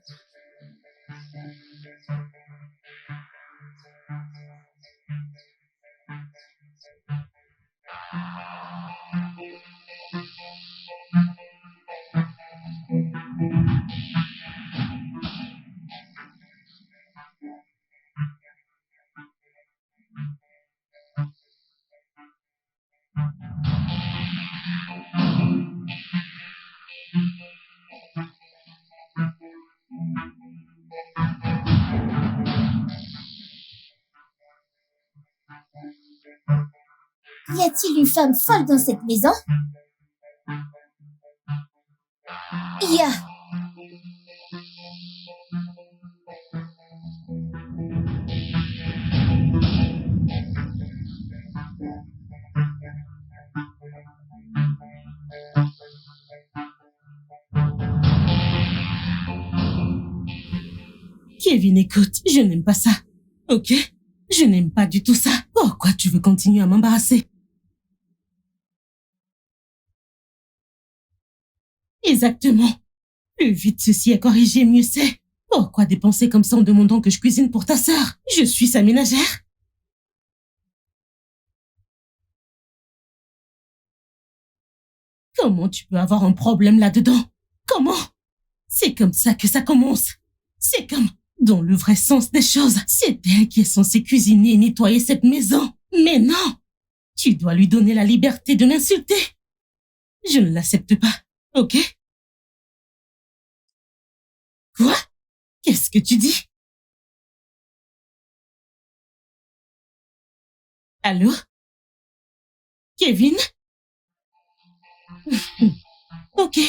Y a-t-il une femme folle dans cette maison? Y a... Kevin, écoute, je n'aime pas ça. Ok? Je n'aime pas du tout ça. Pourquoi tu veux continuer à m'embarrasser? Exactement. Plus vite ceci est corrigé, mieux c'est. Pourquoi dépenser comme ça en demandant que je cuisine pour ta sœur? Je suis sa ménagère. Comment tu peux avoir un problème là-dedans? Comment? C'est comme ça que ça commence. C'est comme, dans le vrai sens des choses, c'est elle qui est censée cuisiner et nettoyer cette maison. Mais non! Tu dois lui donner la liberté de m'insulter. Je ne l'accepte pas, ok? Quoi? Qu'est-ce que tu dis? Allô? Kevin? Ok.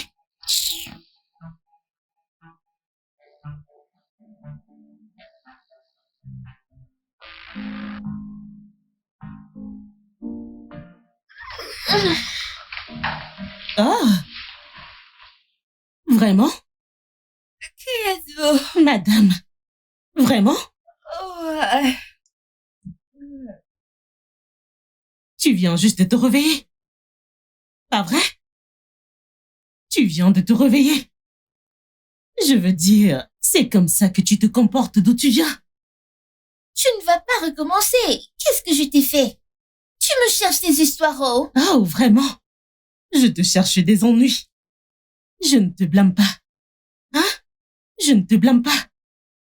Oh! Vraiment? Qui êtes-vous? Madame. Vraiment? Oh, Tu viens juste de te réveiller. Pas vrai? Tu viens de te réveiller. Je veux dire, c'est comme ça que tu te comportes d'où tu viens. tu ne vas pas recommencer. Qu'est-ce que je t'ai fait? Tu me cherches des histoires, oh? Oh, vraiment? Je te cherche des ennuis. Je ne te blâme pas. Hein? Je ne te blâme pas.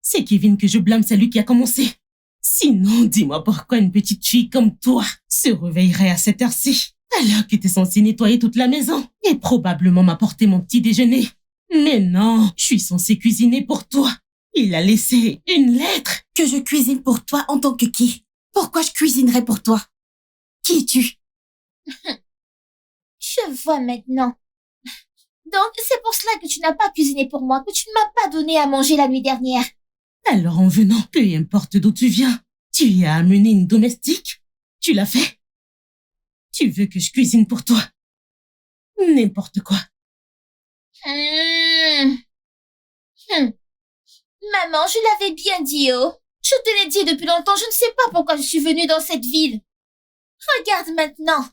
C'est Kevin que je blâme, c'est lui qui a commencé. Sinon, dis-moi pourquoi une petite fille comme toi se réveillerait à cette heure-ci, alors que t'es censée nettoyer toute la maison et probablement m'apporter mon petit déjeuner. Mais non, je suis censée cuisiner pour toi. Il a laissé une lettre. Que je cuisine pour toi en tant que qui? Pourquoi je cuisinerais pour toi? Qui es-tu? Je vois maintenant. Donc, c'est pour cela que tu n'as pas cuisiné pour moi, que tu ne m'as pas donné à manger la nuit dernière. Alors en venant, peu importe d'où tu viens, tu y as amené une domestique? Tu l'as fait? Tu veux que je cuisine pour toi? N'importe quoi. Maman, je l'avais bien dit, oh. Je te l'ai dit depuis longtemps, je ne sais pas pourquoi je suis venue dans cette ville. Regarde maintenant.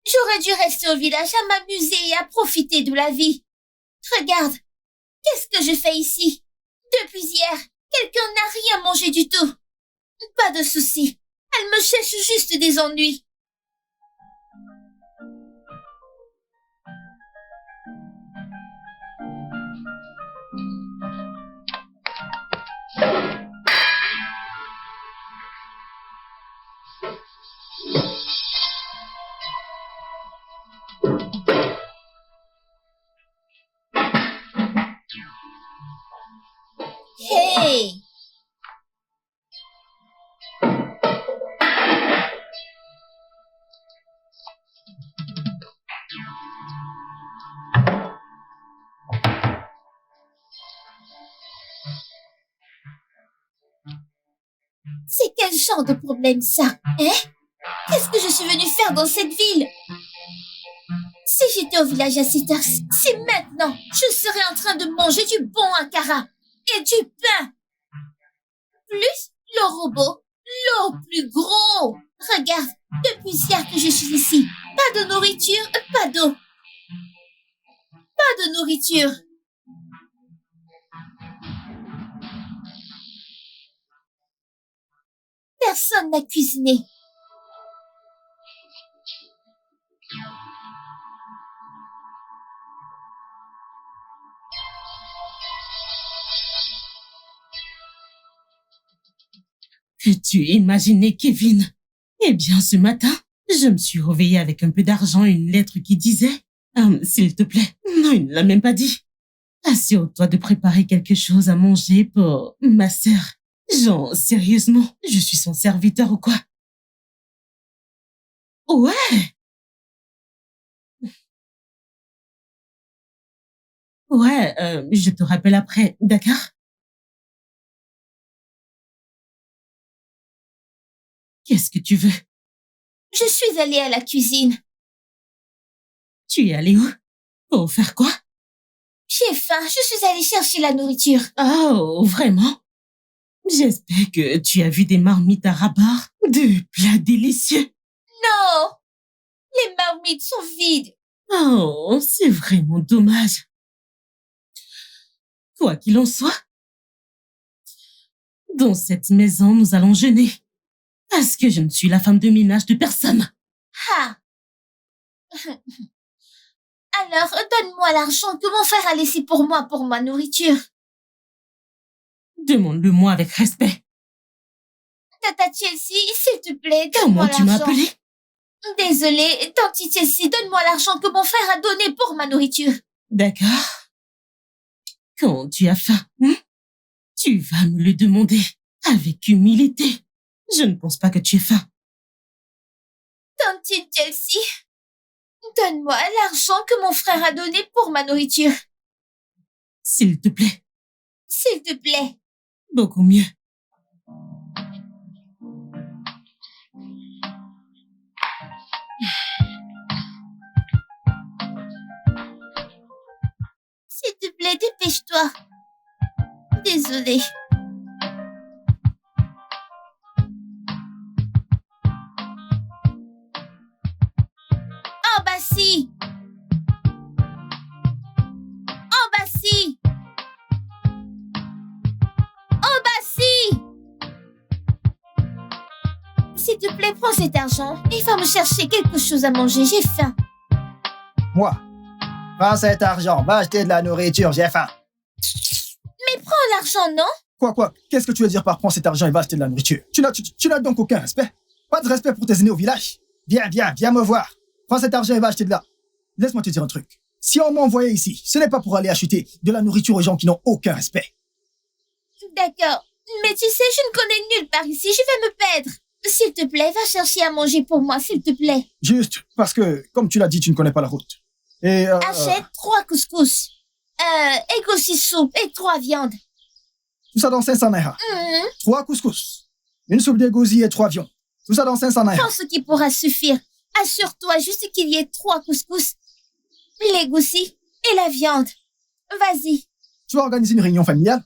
J'aurais dû rester au village à m'amuser et à profiter de la vie. Regarde. Qu'est-ce que je fais ici? Depuis hier, quelqu'un n'a rien mangé du tout. Pas de souci. Elle me cherche juste des ennuis. Hey! C'est quel genre de problème ça, hein? Qu'est-ce que je suis venue faire dans cette ville? Si j'étais au village à cette heure-ci, c'est maintenant, je serais en train de manger du bon akara et du pain. Plus le robot, l'eau plus gros. Regarde, depuis hier que je suis ici, pas de nourriture, pas d'eau. Pas de nourriture. Personne n'a cuisiné. Peux-tu imaginer, Kevin? Eh bien, ce matin, je me suis réveillée avec un peu d'argent et une lettre qui disait s'il te plaît. Non, il ne l'a même pas dit. Assure-toi de préparer quelque chose à manger pour ma sœur. Genre, sérieusement, je suis son serviteur ou quoi? Ouais. Ouais, je te rappelle après, d'accord? Qu'est-ce que tu veux? Je suis allée à la cuisine. Tu es allé où? Pour faire quoi? J'ai faim, je suis allée chercher la nourriture. Oh, vraiment? J'espère que tu as vu des marmites à rabat, de plats délicieux. Non, les marmites sont vides. Oh, c'est vraiment dommage. Quoi qu'il en soit, dans cette maison, nous allons jeûner. Parce que je ne suis la femme de ménage de personne. Ah. Alors, donne-moi l'argent que mon frère a laissé pour moi pour ma nourriture. Demande-le-moi avec respect. Tata Chelsea, s'il te plaît, Comment donne-moi tu m'as l'argent. appelé? Désolée, Tante Chelsea, donne-moi l'argent que mon frère a donné pour ma nourriture. D'accord. Quand tu as faim, tu vas me le demander avec humilité. Je ne pense pas que tu aies faim. Tante Chelsea, donne-moi l'argent que mon frère a donné pour ma nourriture. S'il te plaît. S'il te plaît. Beaucoup mieux. S'il te plaît, dépêche-toi. Désolée. Oh bah si. Oh bah si. Oh bah si. S'il te plaît, prends cet argent et va me chercher quelque chose à manger, j'ai faim. Moi, prends cet argent, va acheter de la nourriture, j'ai faim. Mais prends l'argent, non? Quoi? Qu'est-ce que tu veux dire par prends cet argent et va acheter de la nourriture? Tu n'as donc aucun respect? Pas de respect pour tes aînés au village? Viens me voir. Prends cet argent et va acheter de la... Laisse-moi te dire un truc. Si on m'a envoyé ici, ce n'est pas pour aller acheter de la nourriture aux gens qui n'ont aucun respect. D'accord. Mais tu sais, je ne connais nulle part ici, je vais me perdre. S'il te plaît, va chercher à manger pour moi, s'il te plaît. Juste parce que, comme tu l'as dit, tu ne connais pas la route. Et Achète 3 couscous, et aussi soupe et 3 viandes. tout ça dans 500 naira. 3 couscous, une soupe d'égosi et 3 viandes. Tout ça dans 500 naira. Prends ce qui pourra suffire. Assure-toi juste qu'il y ait 3 couscous, l'égoussi et la viande. Vas-y. Tu vas organiser une réunion familiale?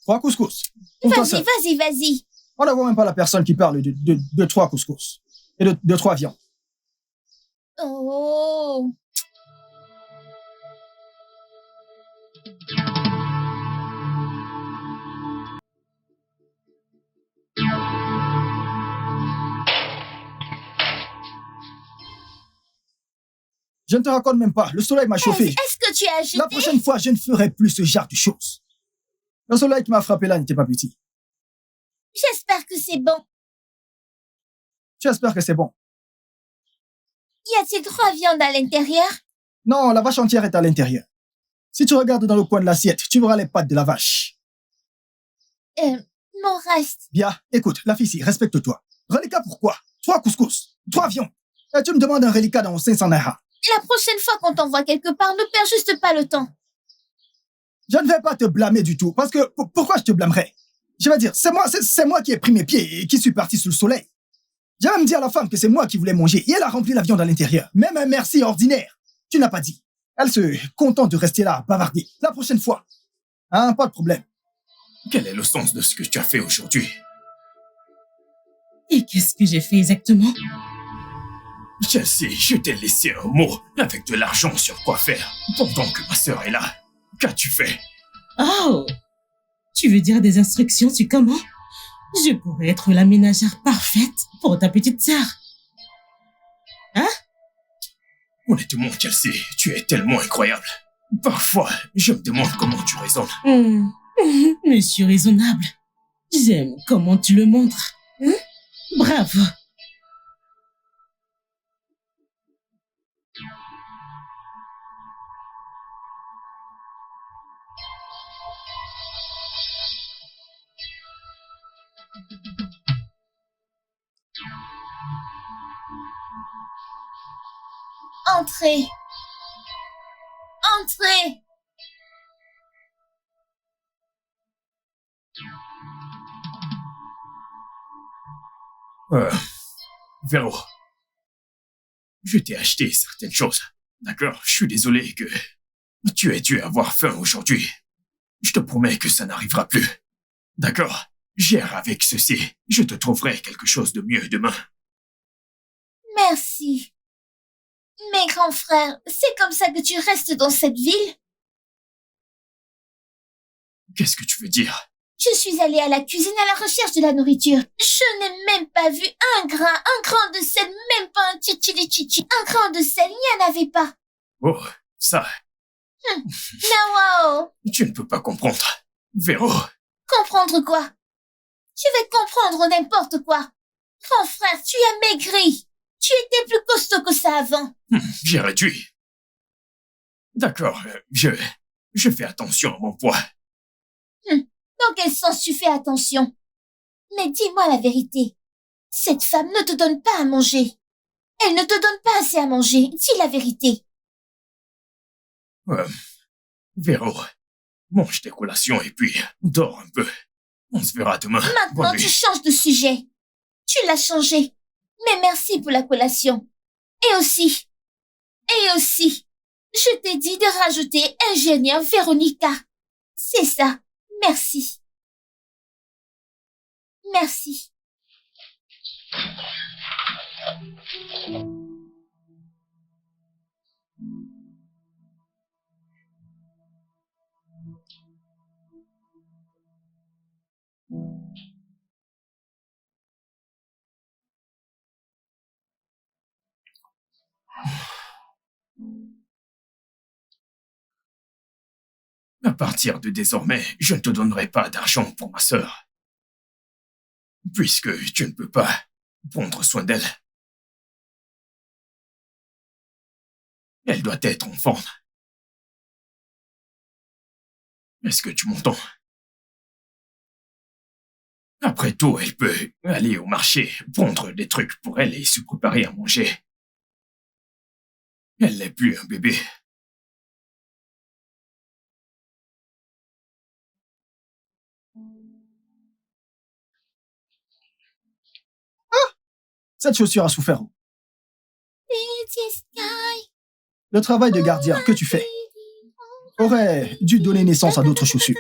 3 couscous. Pour toi seul. Vas-y. On ne voit même pas la personne qui parle de 3 couscous et de 3 viandes. Oh. Je ne te raconte même pas. Le soleil m'a chauffé. Est-ce que tu as ajouté? La prochaine fois, je ne ferai plus ce genre de choses. Le soleil qui m'a frappé là n'était pas petit. J'espère que c'est bon. J'espère que c'est bon. Y a-t-il 3 viandes à l'intérieur? Non, la vache entière est à l'intérieur. Si tu regardes dans le coin de l'assiette, tu verras les pattes de la vache. Mon reste. Bien, écoute, la fille ici, respecte-toi. Reliquat pourquoi? 3 couscous, 3 viandes. Et tu me demandes un reliquat dans 500 naira. La prochaine fois qu'on t'envoie quelque part, ne perds juste pas le temps. Je ne vais pas te blâmer du tout, parce que pourquoi je te blâmerais? Je vais dire, c'est moi qui ai pris mes pieds et qui suis parti sous le soleil. J'ai même dit à la femme que c'est moi qui voulais manger et elle a rempli la viande à l'intérieur. Même un merci ordinaire. Tu n'as pas dit. Elle se contente de rester là à bavarder. La prochaine fois. Hein, pas de problème. Quel est le sens de ce que tu as fait aujourd'hui? Et qu'est-ce que j'ai fait exactement? Chelsea, je t'ai laissé un mot avec de l'argent sur quoi faire pendant que ma sœur est là. Qu'as-tu fait? Oh! Tu veux dire des instructions sur comment je pourrais être la ménagère parfaite pour ta petite sœur? Hein? Honnêtement, Chelsea, tu es tellement incroyable. Parfois, je me demande comment tu raisonnes. Monsieur raisonnable, j'aime comment tu le montres. Bravo. Entrez. Entrez. Véro, je t'ai acheté certaines choses. D'accord? Je suis désolé que tu aies dû avoir faim aujourd'hui. Je te promets que ça n'arrivera plus. D'accord? gère avec ceci. Je te trouverai quelque chose de mieux demain. Merci. Mais grand frère, c'est comme ça que tu restes dans cette ville? Qu'est-ce que tu veux dire? Je suis allée à la cuisine à la recherche de la nourriture. Je n'ai même pas vu un grain de sel, même pas un chichili-chichi. Un grain de sel, il n'y en avait pas. Oh, ça, Nawao, tu ne peux pas comprendre. Véro, comprendre quoi? Tu vas comprendre n'importe quoi. Grand frère, tu as maigri. Tu étais plus costaud que ça avant. j'ai réduit. D'accord, je fais attention à mon poids. Dans quel sens tu fais attention? Mais dis-moi la vérité. Cette femme ne te donne pas à manger. Elle ne te donne pas assez à manger. Dis la vérité. Véro, mange tes collations et puis dors un peu. On se verra demain. Maintenant, Bonne nuit. tu changes de sujet. Tu l'as changé. Mais merci pour la collation. Et aussi, je t'ai dit de rajouter ingénieur Véronica. C'est ça. Merci. Merci. À partir de désormais, je ne te donnerai pas d'argent pour ma sœur. Puisque tu ne peux pas prendre soin d'elle. Elle doit être enfant. Est-ce que tu m'entends? Après tout, elle peut aller au marché, prendre des trucs pour elle et se préparer à manger. Elle n'est plus un bébé. Cette chaussure a souffert. Le travail de gardien que tu fais aurait dû donner naissance à d'autres chaussures.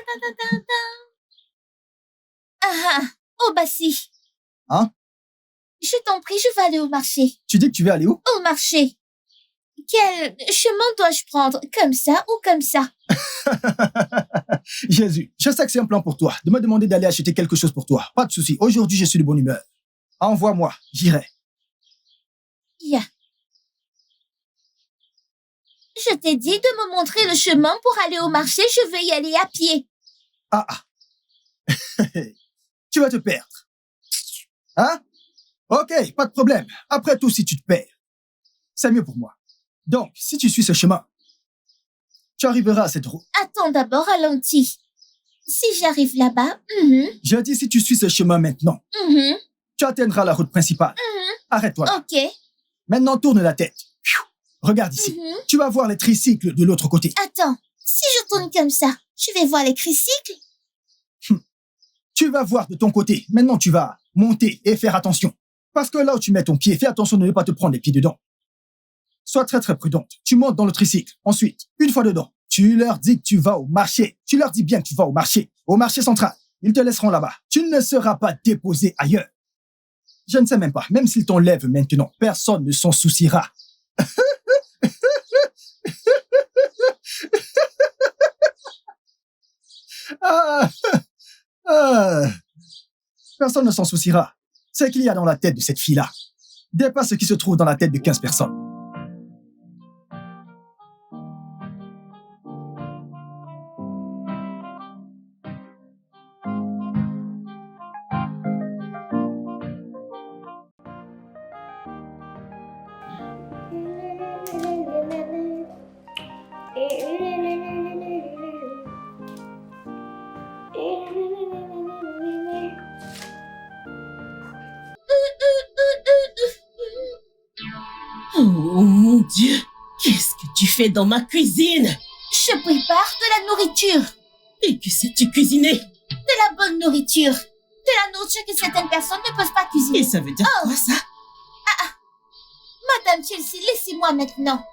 Oh bah si. Hein? Je t'en prie, je vais aller au marché. Tu dis que tu veux aller où? Au marché. Quel chemin dois-je prendre? Comme ça ou comme ça? Jésus, je sais que c'est un plan pour toi, de me demander d'aller acheter quelque chose pour toi. Pas de souci, aujourd'hui je suis de bonne humeur. Envoie-moi, j'irai. Yeah. Je t'ai dit de me montrer le chemin pour aller au marché, je vais y aller à pied. Ah. Tu vas te perdre. Hein? Ok, pas de problème. Après tout, si tu te perds, c'est mieux pour moi. Donc, si tu suis ce chemin, tu arriveras à cette route. Attends d'abord, ralentis. Si j'arrive là-bas, Je dis si tu suis ce chemin maintenant, tu atteindras la route principale. Arrête-toi là. ok. Maintenant, tourne la tête. Regarde ici. Tu vas voir les tricycles de l'autre côté. Attends, si je tourne comme ça, je vais voir les tricycles. Tu vas voir de ton côté. Maintenant, tu vas monter et faire attention. Parce que là où tu mets ton pied, fais attention de ne pas te prendre les pieds dedans. Sois très très prudente. Tu montes dans le tricycle. Ensuite, une fois dedans, tu leur dis que tu vas au marché. Tu leur dis bien que tu vas au marché central. Ils te laisseront là-bas. Tu ne seras pas déposé ailleurs. Je ne sais même pas. Même s'ils t'enlèvent maintenant, personne ne s'en souciera. Personne ne s'en souciera. C'est qu'il y a dans la tête de cette fille-là dépasse ce qui se trouve dans la tête de 15 personnes. Oh mon Dieu, qu'est-ce que tu fais dans ma cuisine? Je prépare de la nourriture. Et que sais-tu cuisiner? De la bonne nourriture. De la nourriture que certaines personnes ne peuvent pas cuisiner. Et ça veut dire quoi ça? Madame Chelsea, laissez-moi maintenant.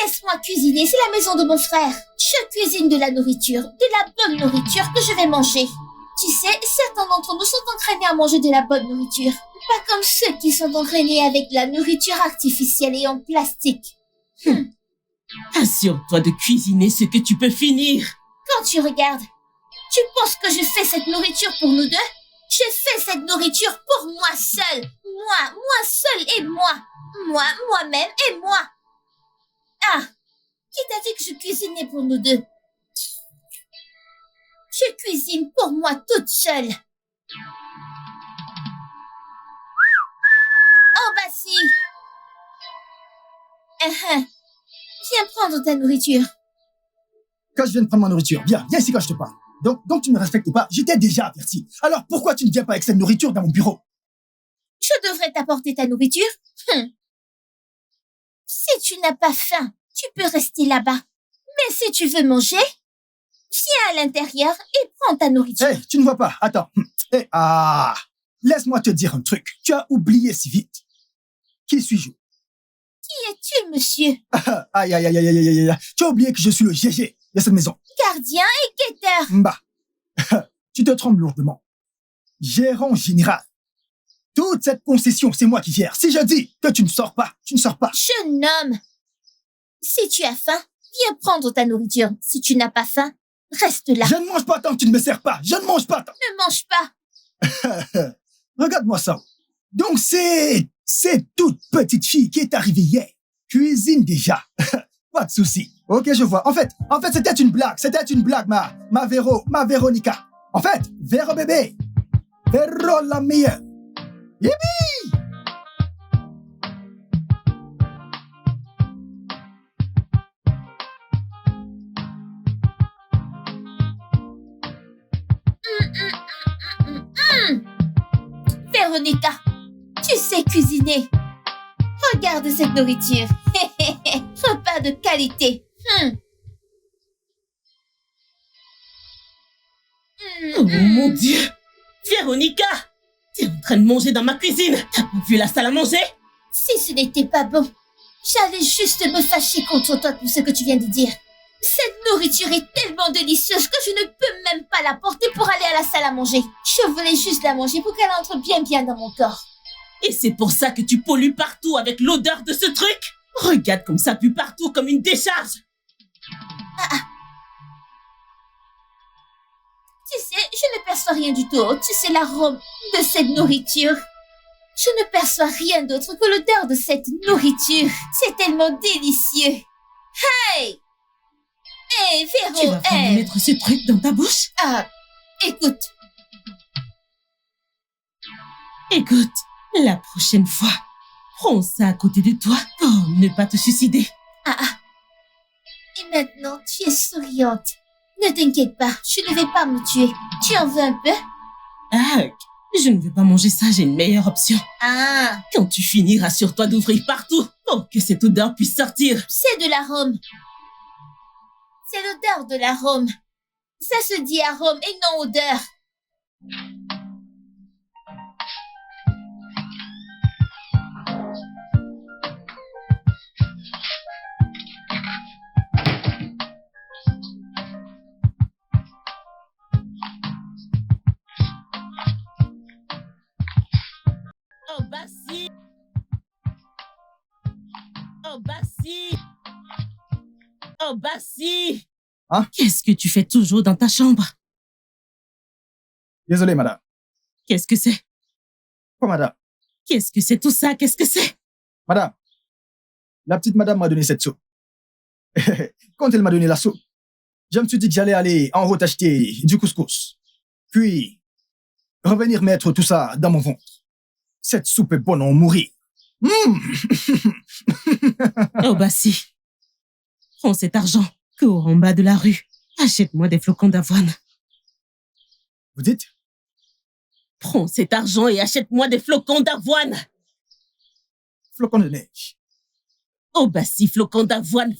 Laisse-moi cuisiner, c'est la maison de mon frère. Je cuisine de la nourriture, de la bonne nourriture que je vais manger. Tu sais, certains d'entre nous sont entraînés à manger de la bonne nourriture. Pas comme ceux qui sont entraînés avec de la nourriture artificielle et en plastique. Assure-toi de cuisiner ce que tu peux finir. Quand tu regardes, tu penses que je fais cette nourriture pour nous deux? Je fais cette nourriture pour moi seule. Moi seule et moi. Moi-même et moi. Ah, qui t'a dit que je cuisinais pour nous deux? Je cuisine pour moi toute seule. Oh bah si. Viens prendre ta nourriture. Quand je viens de prendre ma nourriture, viens ici quand je te parle. Donc tu ne me respectes pas, je t'ai déjà averti. Alors pourquoi tu ne viens pas avec cette nourriture dans mon bureau? Je devrais t'apporter ta nourriture? Si tu n'as pas faim, tu peux rester là-bas. Mais si tu veux manger, viens à l'intérieur et prends ta nourriture. Hé, tu ne vois pas, attends. Laisse-moi te dire un truc. Tu as oublié si vite. Qui suis-je? Qui es-tu, monsieur? Aïe. Tu as oublié que je suis le GG de cette maison. Gardien et guetteur. Bah, tu te trompes lourdement. Gérant général. Toute cette concession, c'est moi qui gère. Si je dis que tu ne sors pas, tu ne sors pas. Jeune homme, si tu as faim, viens prendre ta nourriture. Si tu n'as pas faim, reste là. Je ne mange pas tant que tu ne me sers pas. Je ne mange pas tant. Ne mange pas. Regarde-moi ça. Donc c'est toute petite fille qui est arrivée hier. Cuisine déjà. Pas de souci. Ok, je vois. En fait, c'était une blague. C'était une blague, ma Véronica. En fait, Véro bébé. Véro la meilleure. Yippee! Véronica, tu sais cuisiner. Regarde cette nourriture. Repas de qualité. Oh mon Dieu! Véronica! T'es en train de manger dans ma cuisine! T'as pas vu la salle à manger? Si ce n'était pas bon, j'allais juste me fâcher contre toi pour ce que tu viens de dire. Cette nourriture est tellement délicieuse que je ne peux même pas la porter pour aller à la salle à manger. Je voulais juste la manger pour qu'elle entre bien dans mon corps. Et c'est pour ça que tu pollues partout avec l'odeur de ce truc? Regarde comme ça pue partout comme une décharge! Tu sais, je ne perçois rien du tout. Tu sais l'arôme de cette nourriture. Je ne perçois rien d'autre que l'odeur de cette nourriture. C'est tellement délicieux. Hey! Hey, Véro, Tu vas vraiment mettre ce truc dans ta bouche? Écoute. Écoute, la prochaine fois, prends ça à côté de toi pour ne pas te suicider. Et maintenant, tu es souriante. Ne t'inquiète pas, je ne vais pas me tuer. Tu en veux un peu? Je ne veux pas manger ça, j'ai une meilleure option. Quand tu finiras, rassure-toi d'ouvrir partout pour que cette odeur puisse sortir. C'est de l'arôme. C'est l'odeur de l'arôme. Ça se dit arôme et non odeur. Oh bah si! Hein? Qu'est-ce que tu fais toujours dans ta chambre? Désolé, madame. Qu'est-ce que c'est? Quoi, madame? Qu'est-ce que c'est tout ça? Qu'est-ce que c'est? Madame, la petite madame m'a donné cette soupe. Quand elle m'a donné la soupe, je me suis dit que j'allais aller en route acheter du couscous. Puis, revenir mettre tout ça dans mon ventre. Cette soupe est bonne à en mourir. Oh bah si. Prends cet argent, cours en bas de la rue. Achète-moi des flocons d'avoine. Vous dites? Prends cet argent et achète-moi des flocons d'avoine. Flocons de neige. Oh bah si, flocons d'avoine.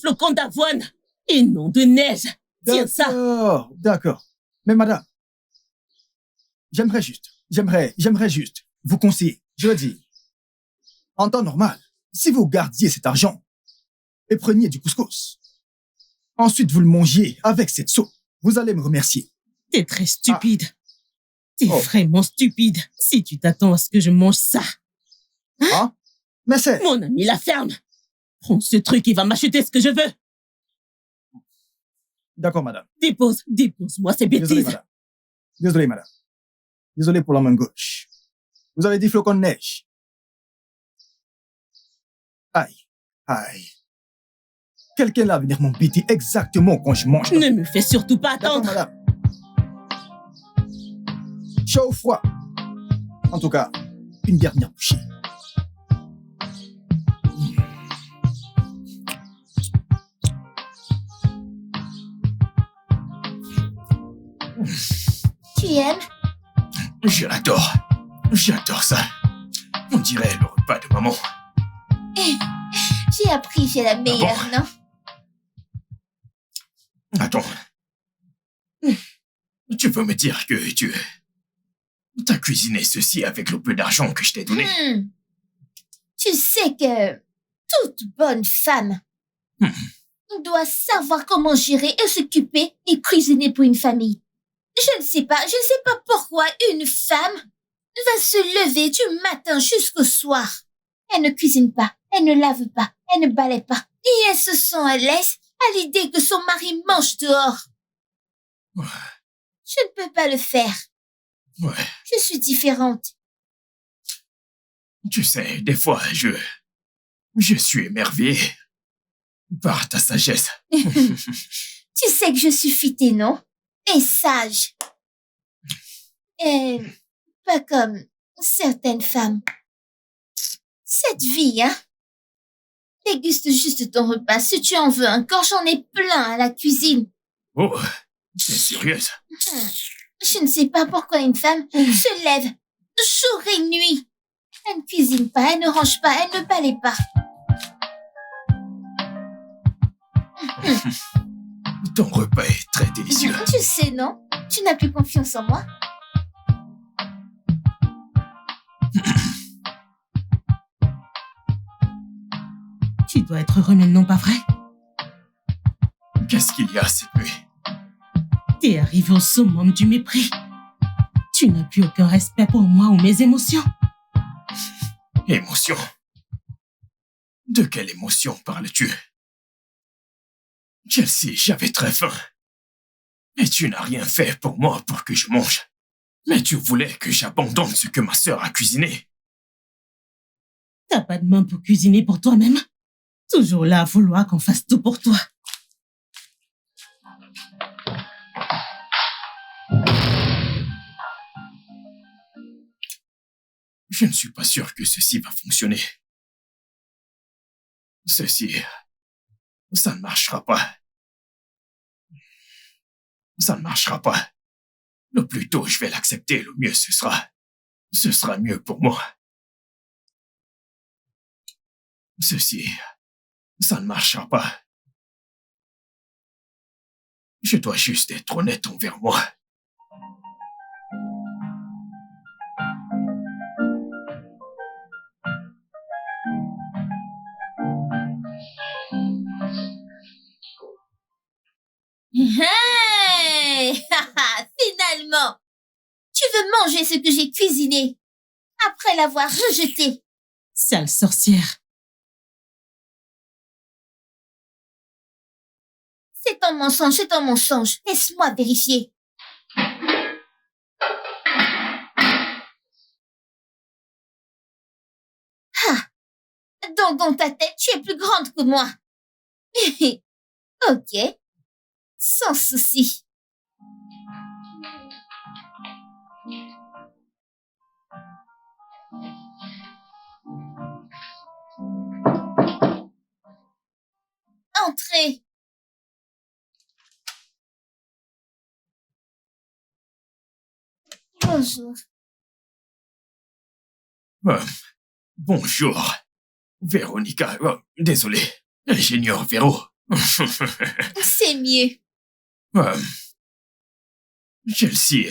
Et non de neige. Tiens ça. D'accord. Mais madame, j'aimerais juste vous conseiller. Je veux dire, en temps normal, si vous gardiez cet argent et preniez du couscous, ensuite vous le mangiez avec cette soupe, vous allez me remercier. T'es très stupide. T'es Oh. vraiment stupide si tu t'attends à ce que je mange ça. Hein? Mais c'est... Mon ami, la ferme. Prends ce truc, il va m'acheter ce que je veux. D'accord, madame. Dépose-moi ces Désolé, bêtises. madame. Désolé, madame. Désolé pour la main gauche. Vous avez dit flocon de neige. Aïe, aïe. Quelqu'un là va venir m'embêter exactement quand je mange. Ne me fais surtout pas D'accord, attendre. madame. Chaud ou froid? En tout cas, une dernière bouchée. Tu aimes? Je l'adore. J'adore ça. On dirait le repas de maman. J'ai appris, j'ai la meilleure, non? Attends. Tu veux me dire que tu as cuisiné ceci avec le peu d'argent que je t'ai donné? Tu sais que toute bonne femme doit savoir comment gérer et s'occuper et cuisiner pour une famille. Je ne sais pas pourquoi une femme va se lever du matin jusqu'au soir. Elle ne cuisine pas, elle ne lave pas, elle ne balaie pas. Et elle se sent à l'aise à l'idée que son mari mange dehors. Ouais. Je ne peux pas le faire. Ouais. Je suis différente. Tu sais, des fois, je suis émerveillé par ta sagesse. Tu sais que je suis futée, non? Et sage. Et pas comme certaines femmes. Cette vie, hein? Déguste juste ton repas. Si tu en veux encore, j'en ai plein à la cuisine. Oh, t'es sérieuse? Je ne sais pas pourquoi une femme se lève jour et nuit. Elle ne cuisine pas, elle ne range pas, elle ne balaie pas. Ton repas est très délicieux. Tu sais, non? Tu n'as plus confiance en moi? Tu dois être heureux maintenant, pas vrai? Qu'est-ce qu'il y a cette nuit? T'es arrivé au summum du mépris. Tu n'as plus aucun respect pour moi ou mes émotions. Émotion? De quelle émotion parles-tu? Chelsea, j'avais très faim. Et tu n'as rien fait pour moi pour que je mange. Mais tu voulais que j'abandonne ce que ma sœur a cuisiné. T'as pas de main pour cuisiner pour toi-même? Toujours là à vouloir qu'on fasse tout pour toi. Je ne suis pas sûr que ceci va fonctionner. Ça ne marchera pas. Ça ne marchera pas. Le plus tôt je vais l'accepter, le mieux ce sera. Ce sera mieux pour moi. Ça ne marchera pas. Je dois juste être honnête envers moi. Hey! Finalement! Tu veux manger ce que j'ai cuisiné après l'avoir rejeté. Sale sorcière. C'est un mensonge, c'est un mensonge. Laisse-moi vérifier. Ah! Donc dans ta tête, tu es plus grande que moi. Ok. Sans souci. Entrez. Bonjour. Bonjour. Véronica. Désolé. Ingénieur Véro. C'est mieux. Chelsea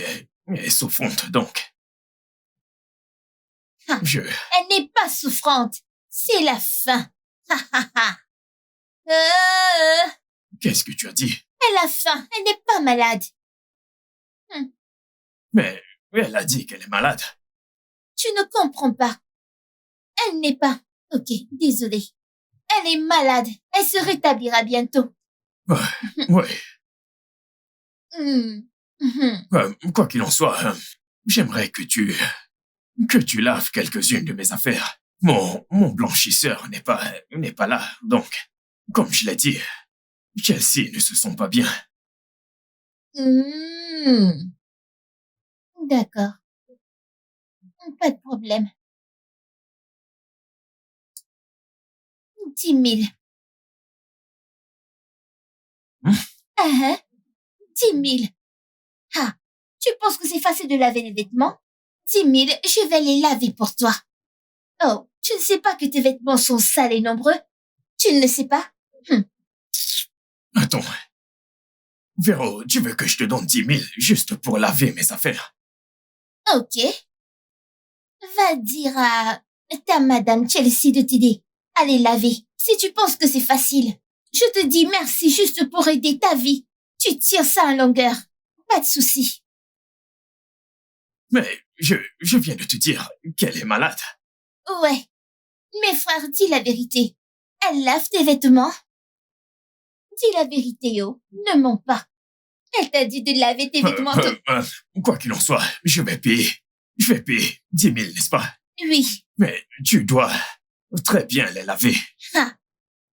est souffrante, donc. Ah. Elle n'est pas souffrante. C'est la faim. Qu'est-ce que tu as dit? Elle a faim. Elle n'est pas malade. Mais Elle a dit qu'elle est malade. Tu ne comprends pas. Elle n'est pas. Ok, désolée. Elle est malade. Elle se rétablira bientôt. Ouais. Hmm. Mhm. Quoi qu'il en soit, j'aimerais que tu laves quelques-unes de mes affaires. Mon blanchisseur n'est pas là, donc, comme je l'ai dit, Chelsea ne se sent pas bien. Hmm. D'accord. Pas de problème. 10 000. Ah, 10 000. Ah, tu penses que c'est facile de laver les vêtements? 10 000, je vais les laver pour toi. Oh, tu ne sais pas que tes vêtements sont sales et nombreux? Tu ne le sais pas? Attends. Véro, tu veux que je te donne 10 000 juste pour laver mes affaires? Ok. Va dire à ta madame Chelsea de t'aider à les laver. Si tu penses que c'est facile, je te dis merci juste pour aider ta vie. Tu tires ça en longueur. Pas de souci. Mais je viens de te dire qu'elle est malade. Ouais. Mes frères, dis la vérité. Elle lave tes vêtements? Dis la vérité, oh. Ne mens pas. Elle t'a dit de laver tes vêtements. Quoi qu'il en soit, je vais payer 10 000, n'est-ce pas? Oui. Mais tu dois très bien les laver. Ah.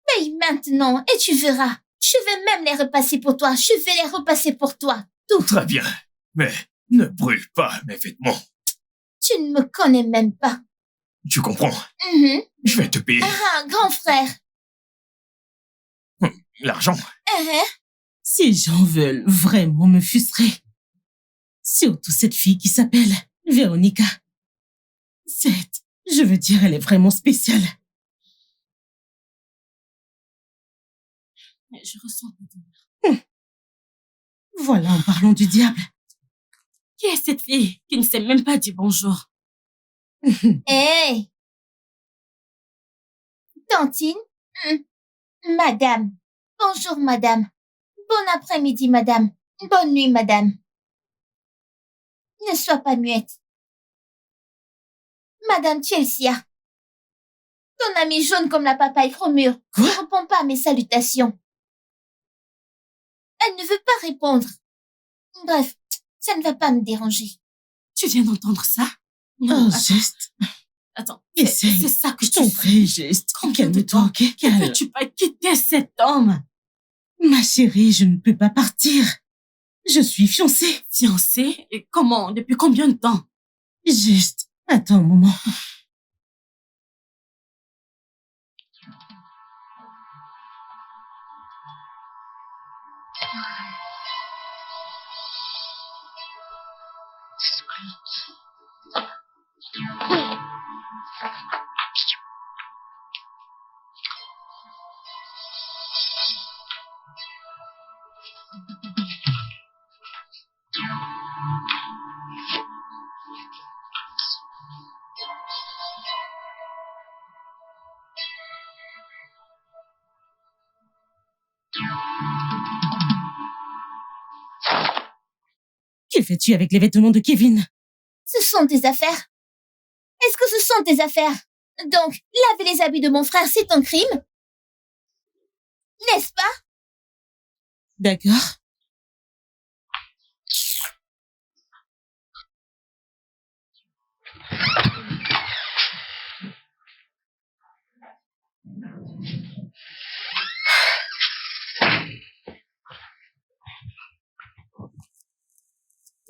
Paye maintenant et tu verras. Je vais même les repasser pour toi. Je vais les repasser pour toi. Tout. Très bien. Mais ne brûle pas mes vêtements. Tu ne me connais même pas. Tu comprends? Je vais te payer. Ah, grand frère. L'argent. Ces gens veulent vraiment me frustrer. Surtout cette fille qui s'appelle Véronica. Je veux dire, elle est vraiment spéciale. Je ressens le douleur. Voilà, en parlant du diable. Qui est cette fille qui ne sait même pas dire bonjour? Hey. Tantine. Madame. Bonjour, madame. Bon après-midi, madame. Bonne nuit, madame. Ne sois pas muette. Madame Chelsea. Ton amie jaune comme la papaye mûre ne répond pas à mes salutations. Elle ne veut pas répondre. Bref, ça ne va pas me déranger. Tu viens d'entendre ça? Non, Geste. Attends, c'est ça que je t'en prie, Geste. Calme-toi, ok? Ne peux-tu pas quitter cet homme? Ma chérie, je ne peux pas partir. Je suis fiancée. Fiancée? Et comment? Depuis combien de temps? Juste, attends un moment. Que fais-tu avec les vêtements de Kevin? Ce sont tes affaires. Est-ce que ce sont tes affaires? Donc, laver les habits de mon frère, c'est un crime? N'est-ce pas? D'accord.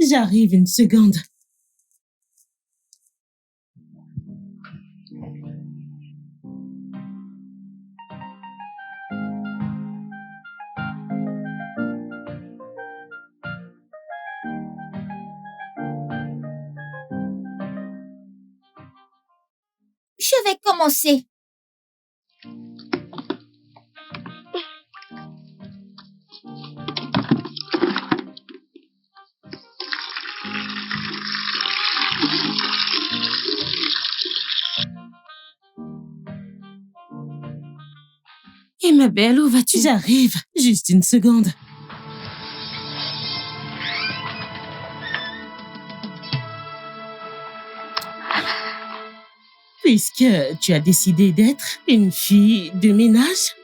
J'arrive une seconde. Je vais commencer. Et ma belle, où vas-tu? J'arrive. Juste une seconde. Puisque tu as décidé d'être une fille de ménage,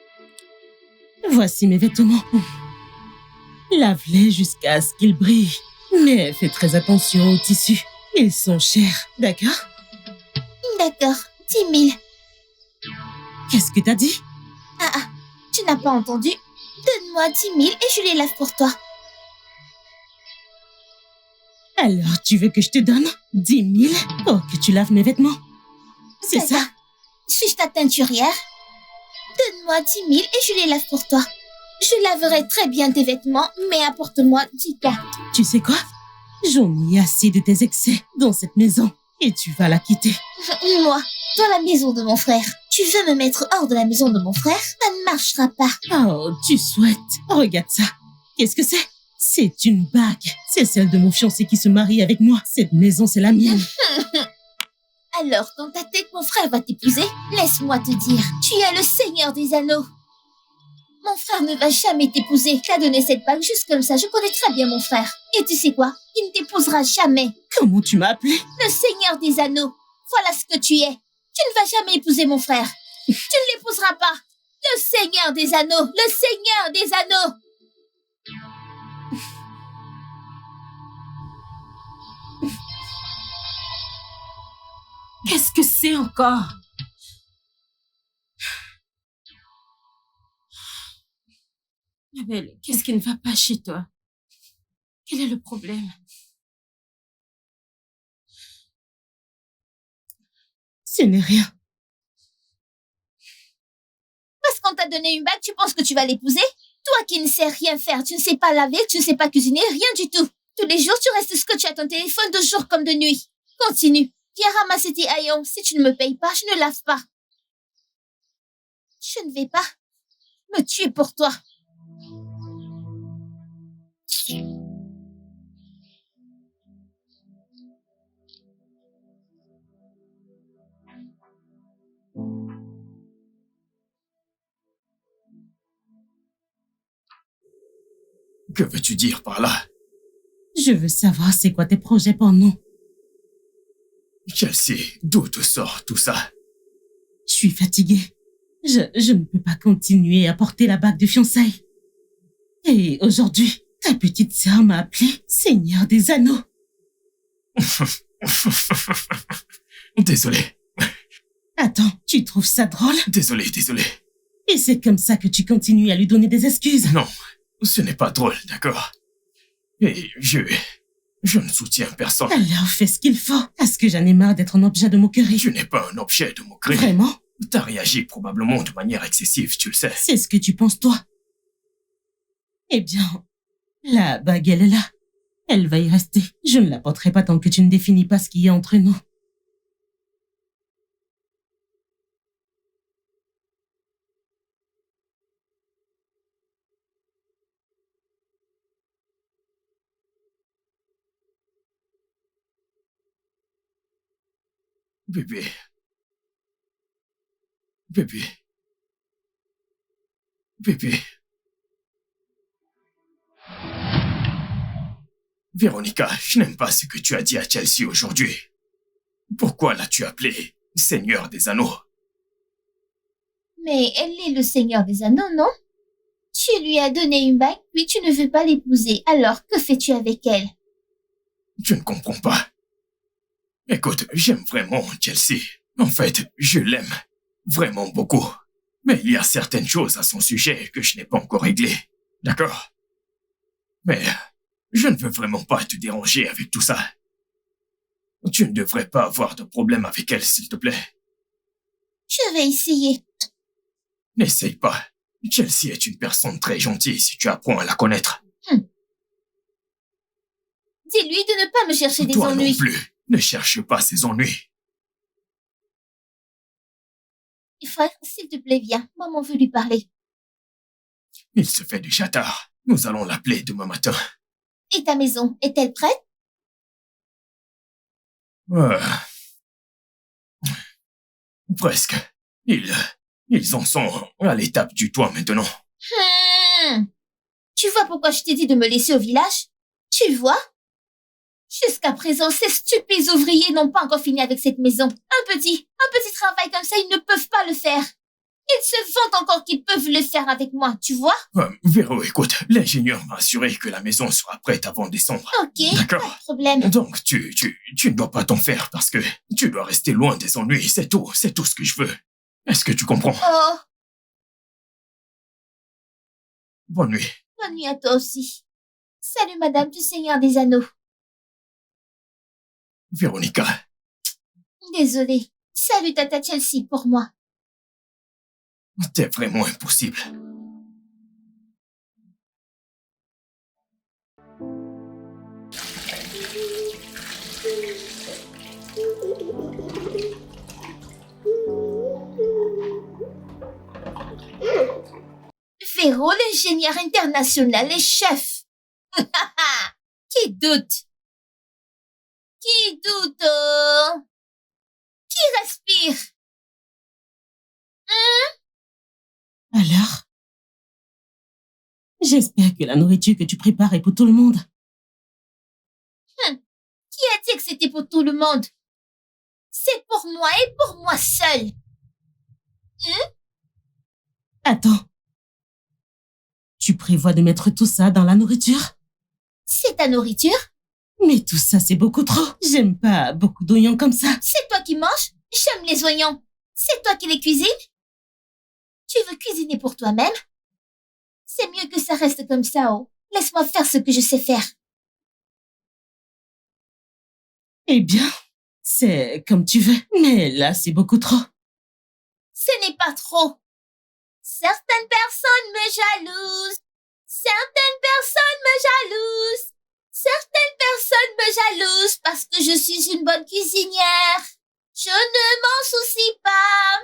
voici mes vêtements. Lave-les jusqu'à ce qu'ils brillent. Mais fais très attention aux tissus. Ils sont chers, d'accord? D'accord, 10 000. Qu'est-ce que t'as dit? Tu n'as pas entendu? Donne-moi 10 000 et je les lave pour toi. Alors, tu veux que je te donne 10 000 pour que tu laves mes vêtements? C'est ça? Suis-je ta teinturière? Donne-moi 10 000 et je les lave pour toi. Je laverai très bien tes vêtements, mais apporte-moi 10 cas. Tu sais quoi? J'en ai assez de tes excès dans cette maison et tu vas la quitter. Moi, dans la maison de mon frère. Tu veux me mettre hors de la maison de mon frère? Ça ne marchera pas. Oh, tu souhaites. Regarde ça. Qu'est-ce que c'est? C'est une bague. C'est celle de mon fiancé qui se marie avec moi. Cette maison, c'est la mienne. Alors, dans ta tête, mon frère va t'épouser? Laisse-moi te dire, tu es le Seigneur des Anneaux. Mon frère ne va jamais t'épouser. Il t'a donné cette bague juste comme ça. Je connais très bien mon frère. Et tu sais quoi? Il ne t'épousera jamais. Comment tu m'as appelé? Le Seigneur des Anneaux. Voilà ce que tu es. Tu ne vas jamais épouser mon frère. Tu ne l'épouseras pas. Le Seigneur des Anneaux. Le Seigneur des Anneaux. Qu'est-ce que c'est encore? Abel, qu'est-ce qui ne va pas chez toi? Quel est le problème? Ce n'est rien. Parce qu'on t'a donné une bague, tu penses que tu vas l'épouser? Toi qui ne sais rien faire, tu ne sais pas laver, tu ne sais pas cuisiner, rien du tout. Tous les jours, tu restes scotché à ton téléphone de jour comme de nuit. Continue. Viens ramasser tes haillons. Si tu ne me payes pas, je ne lave pas. Je ne vais pas me tuer pour toi. Que veux-tu dire par là? Je veux savoir c'est quoi tes projets pour nous. Chelsea, d'où te sort tout ça? Je suis fatiguée. Je ne peux pas continuer à porter la bague de fiançailles. Et aujourd'hui, ta petite sœur m'a appelé Seigneur des Anneaux. Désolé. Attends, tu trouves ça drôle? Désolé. Et c'est comme ça que tu continues à lui donner des excuses? Non, ce n'est pas drôle, d'accord? Et je ne soutiens personne. Alors fais ce qu'il faut, parce que j'en ai marre d'être un objet de moquerie. Tu n'es pas un objet de moquerie. Vraiment? T'as réagi probablement de manière excessive, tu le sais. C'est ce que tu penses, toi. Eh bien, la bague, elle est là. Elle va y rester. Je ne la porterai pas tant que tu ne définis pas ce qu'il y a entre nous. Bébé. Véronica, je n'aime pas ce que tu as dit à Chelsea aujourd'hui. Pourquoi l'as-tu appelé Seigneur des Anneaux? Mais elle est le Seigneur des Anneaux, non? Tu lui as donné une bague, puis tu ne veux pas l'épouser. Alors, que fais-tu avec elle? Je ne comprends pas. Écoute, j'aime vraiment Chelsea. En fait, je l'aime vraiment beaucoup. Mais il y a certaines choses à son sujet que je n'ai pas encore réglées. D'accord? Mais je ne veux vraiment pas te déranger avec tout ça. Tu ne devrais pas avoir de problème avec elle, s'il te plaît. Je vais essayer. N'essaye pas. Chelsea est une personne très gentille si tu apprends à la connaître. Dis-lui de ne pas me chercher des Toi ennuis. non plus. Ne cherche pas ces ennuis. Frère, s'il te plaît, viens. Maman veut lui parler. Il se fait déjà tard. Nous allons l'appeler demain matin. Et ta maison, est-elle prête? Presque. Ils en sont à l'étape du toit maintenant. Tu vois pourquoi je t'ai dit de me laisser au village? Tu vois? Jusqu'à présent, ces stupides ouvriers n'ont pas encore fini avec cette maison. Un petit travail comme ça, ils ne peuvent pas le faire. Ils se vantent encore qu'ils peuvent le faire avec moi, tu vois? Véro, écoute, l'ingénieur m'a assuré que la maison sera prête avant décembre. Ok, D'accord. pas de problème. Donc, tu ne dois pas t'en faire parce que tu dois rester loin des ennuis, c'est tout ce que je veux. Est-ce que tu comprends? Oh, Bonne nuit. bonne nuit à toi aussi. Salut madame du Seigneur des Anneaux. Véronica, Désolée. Salut tata Chelsea pour moi. t'es vraiment impossible. Véro, l'ingénieur international et chef. Qui doute? Qui doute? Qui respire? Alors? J'espère que la nourriture que tu prépares est pour tout le monde. Qui a dit que c'était pour tout le monde? C'est pour moi et pour moi seul. Attends. Tu prévois de mettre tout ça dans la nourriture? C'est ta nourriture? Mais tout ça, c'est beaucoup trop. J'aime pas beaucoup d'oignons comme ça. C'est toi qui manges? J'aime les oignons. C'est toi qui les cuisines? Tu veux cuisiner pour toi-même? C'est mieux que ça reste comme ça, oh. Laisse-moi faire ce que je sais faire. Eh bien, c'est comme tu veux. Mais là, c'est beaucoup trop. Ce n'est pas trop. Certaines personnes me jalousent. Certaines personnes me jalousent. Certaines personnes me jalousent parce que je suis une bonne cuisinière. Je ne m'en soucie pas.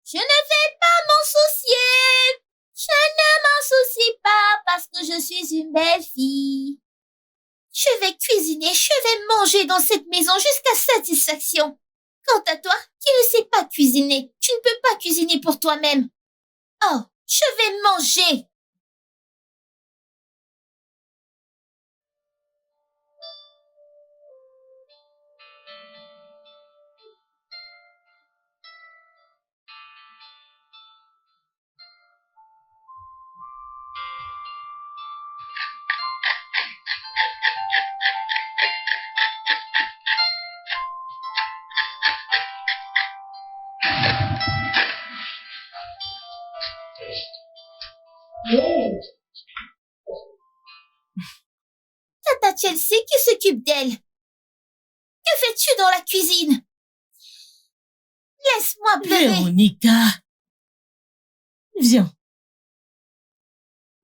Je ne vais pas m'en soucier. Je ne m'en soucie pas parce que je suis une belle fille. Je vais cuisiner, je vais manger dans cette maison jusqu'à satisfaction. Quant à toi, qui ne sais pas cuisiner, tu ne peux pas cuisiner pour toi-même. Oh, je vais manger. Tata Chelsea qui s'occupe d'elle. Que fais-tu dans la cuisine? Laisse-moi pleurer. Véronica. Viens.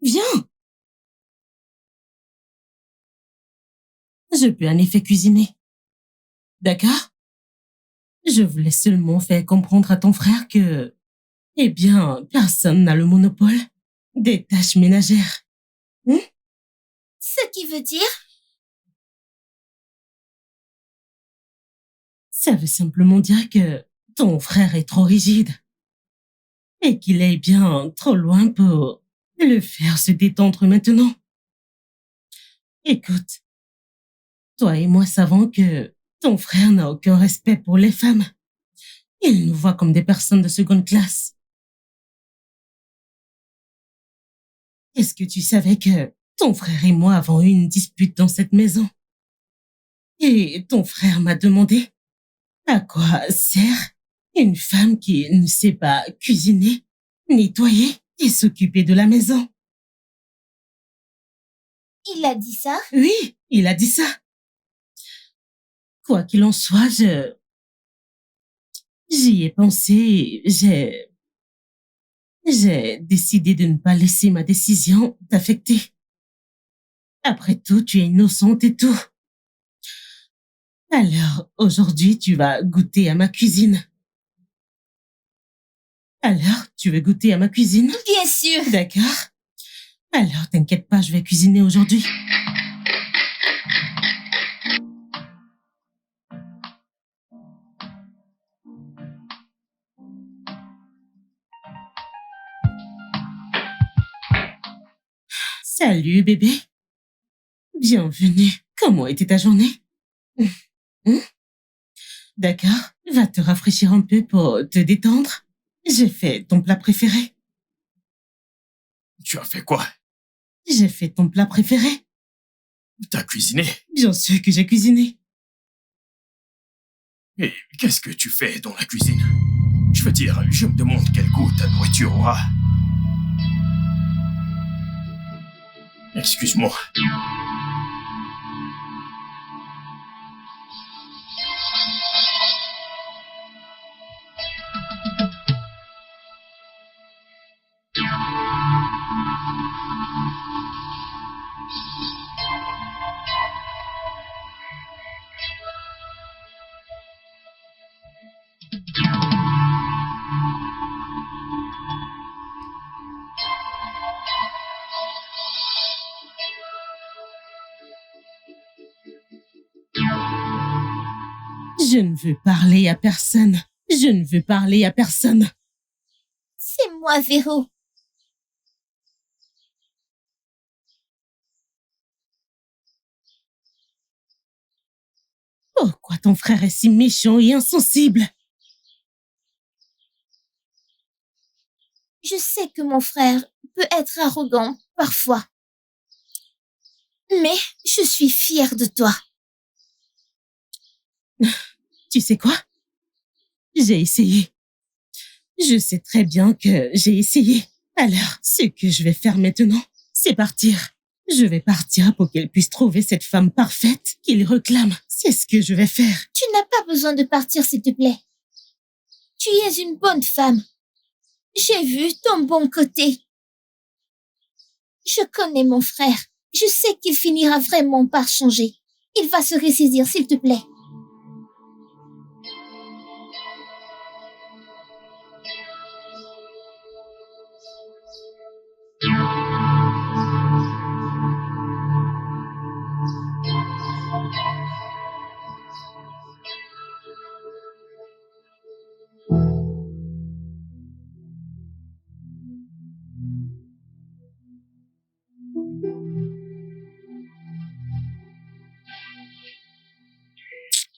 Viens. Je peux en effet cuisiner. D'accord? Je voulais seulement faire comprendre à ton frère que, eh bien, personne n'a le monopole des tâches ménagères. Ce qui veut dire? Ça veut simplement dire que ton frère est trop rigide et qu'il est bien trop loin pour le faire se détendre maintenant. Écoute, toi et moi savons que ton frère n'a aucun respect pour les femmes. Il nous voit comme des personnes de seconde classe. Est-ce que tu savais que ton frère et moi avons eu une dispute dans cette maison? Et ton frère m'a demandé à quoi sert une femme qui ne sait pas cuisiner, nettoyer et s'occuper de la maison. Il a dit ça? Oui, il a dit ça. Quoi qu'il en soit, j'y ai pensé, j'ai décidé de ne pas laisser ma décision t'affecter. Après tout, tu es innocente et tout. Alors, aujourd'hui, tu vas goûter à ma cuisine. Alors, tu veux goûter à ma cuisine? Bien sûr. D'accord. Alors, t'inquiète pas, je vais cuisiner aujourd'hui. Salut, bébé. Bienvenue. Comment était ta journée? Hum? D'accord, va te rafraîchir un peu pour te détendre. J'ai fait ton plat préféré. Tu as fait quoi? J'ai fait ton plat préféré. T'as cuisiné? Bien sûr que j'ai cuisiné. Et qu'est-ce que tu fais dans la cuisine? Je veux dire, je me demande quel goût ta nourriture aura. Excuse-moi. Je ne veux parler à personne. Je ne veux parler à personne. C'est moi, Véro. Pourquoi ton frère est si méchant et insensible? Je sais que mon frère peut être arrogant, parfois. Mais je suis fière de toi. Tu sais quoi? J'ai essayé. Je sais très bien que j'ai essayé. Alors, ce que je vais faire maintenant, c'est partir. Je vais partir pour qu'elle puisse trouver cette femme parfaite qu'il réclame. C'est ce que je vais faire. Tu n'as pas besoin de partir, s'il te plaît. Tu es une bonne femme. J'ai vu ton bon côté. Je connais mon frère. Je sais qu'il finira vraiment par changer. Il va se ressaisir, s'il te plaît.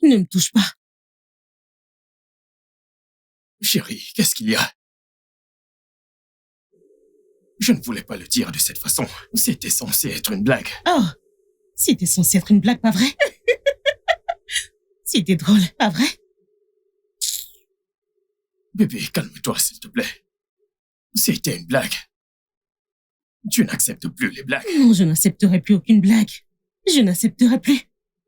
Ne me touche pas. Chérie, qu'est-ce qu'il y a? Je ne voulais pas le dire de cette façon. C'était censé être une blague. Oh, c'était censé être une blague, pas vrai? C'était drôle, pas vrai? Bébé, calme-toi, s'il te plaît. C'était une blague. Tu n'acceptes plus les blagues. Non, je n'accepterai plus aucune blague. Je n'accepterai plus.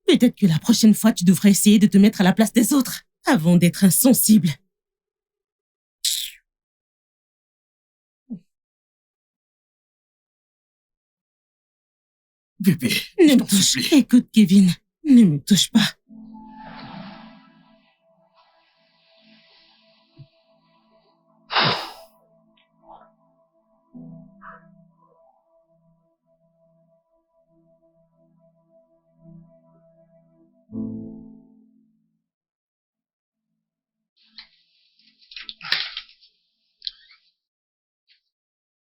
Peut-être que la prochaine fois, tu devrais essayer de te mettre à la place des autres avant d'être insensible. Bébé, Ne je me t'en touche. supplie. Écoute, Kevin, ne me touche pas.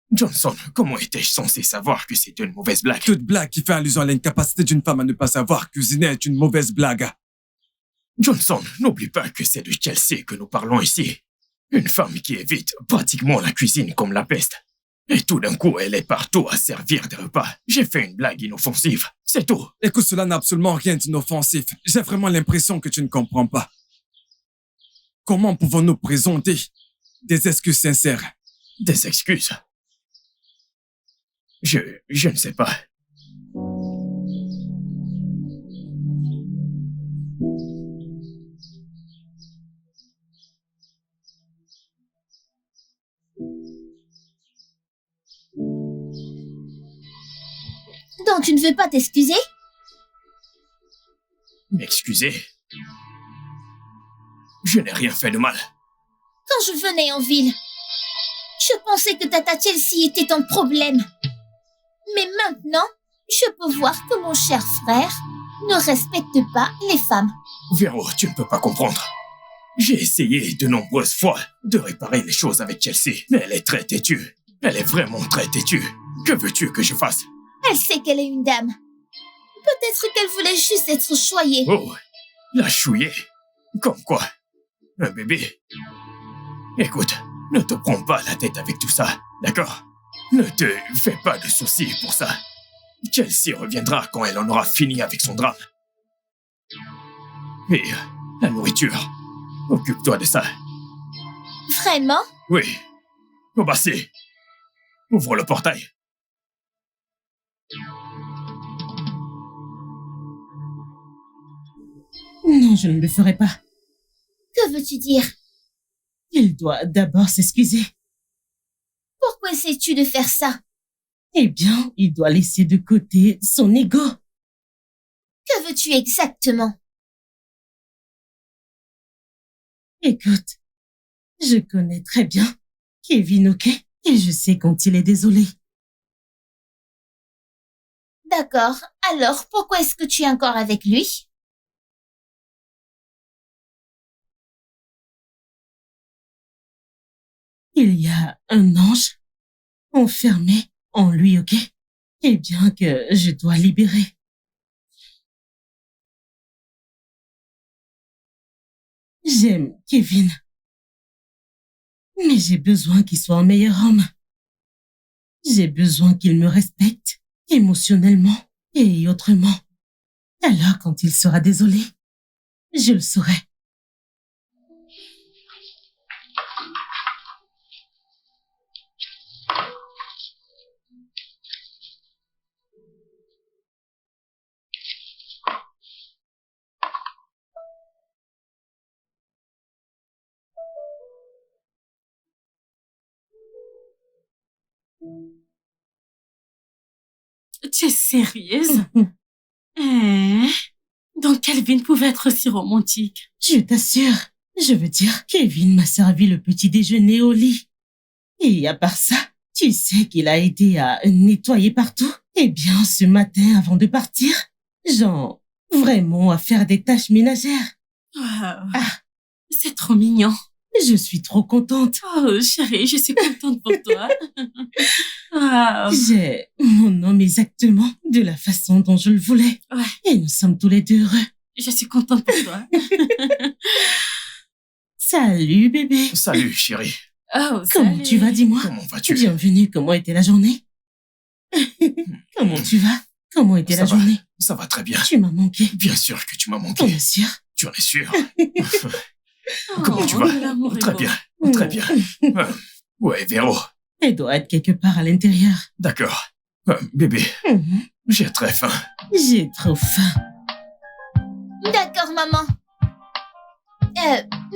Johnson, comment étais-je censé savoir que c'était une mauvaise blague? Toute blague qui fait allusion à l'incapacité d'une femme à ne pas savoir cuisiner est une mauvaise blague. Johnson, n'oublie pas que c'est de Chelsea que nous parlons ici. Une femme qui évite pratiquement la cuisine comme la peste. Et tout d'un coup, elle est partout à servir des repas. J'ai fait une blague inoffensive, c'est tout. Écoute, cela n'a absolument rien d'inoffensif. J'ai vraiment l'impression que tu ne comprends pas. Comment pouvons-nous présenter des excuses sincères? Des excuses. Je ne sais pas. Donc tu ne veux pas t'excuser? M'excuser? Je n'ai rien fait de mal. Quand je venais en ville, je pensais que Tata Chelsea était un problème. Mais maintenant, je peux voir que mon cher frère ne respecte pas les femmes. Véro, tu ne peux pas comprendre. J'ai essayé de nombreuses fois de réparer les choses avec Chelsea, mais elle est très têtue. Elle est vraiment très têtue. Que veux-tu que je fasse? Elle sait qu'elle est une dame. Peut-être qu'elle voulait juste être choyée. Oh, La chouiller. Comme quoi? Un bébé. Écoute, ne te prends pas la tête avec tout ça, d'accord? Ne te fais pas de soucis pour ça. Chelsea reviendra quand elle en aura fini avec son drame. Et la nourriture, occupe-toi de ça. Vraiment? Oui. Obasi, ouvre le portail. Non, je ne le ferai pas. Que veux-tu dire? Il doit d'abord s'excuser. Pourquoi essaies-tu de faire ça? Eh bien, il doit laisser de côté son ego. Que veux-tu exactement? Écoute, je connais très bien Kevin, ok? Et je sais quand il est désolé. D'accord. Alors, pourquoi est-ce que tu es encore avec lui? Il y a un ange enfermé en lui, ok? Et bien que je dois libérer. J'aime Kevin. Mais j'ai besoin qu'il soit un meilleur homme. J'ai besoin qu'il me respecte émotionnellement et autrement. Alors, quand il sera désolé, je le saurai. Tu es sérieuse? Donc Calvin pouvait être si romantique. Je t'assure. Je veux dire, Kevin m'a servi le petit déjeuner au lit. Et à part ça, tu sais qu'il a aidé à nettoyer partout. Eh bien, ce matin, avant de partir, genre, vraiment à faire des tâches ménagères. Wow. C'est trop mignon. Je suis trop contente. Oh, chérie, je suis contente pour toi. Wow. J'ai mon homme exactement de la façon dont je le voulais. Ouais. Et nous sommes tous les deux heureux. Je suis contente pour toi. Salut, bébé. Salut, chérie. Oh, Comment salut. tu vas, dis-moi? Comment vas-tu? Bienvenue, comment était la journée? Comment tu vas? Comment était Ça la va. journée? Ça va très bien. Tu m'as manqué. Bien sûr que tu m'as manqué. Bien sûr. Tu en es sûr? Oh, Comment tu vas? l'amour est Très beau. bien. Très bien. Ouais, Véro. Elle doit être quelque part à l'intérieur. D'accord. Bébé, Mhm. j'ai très faim. J'ai trop faim. D'accord, maman.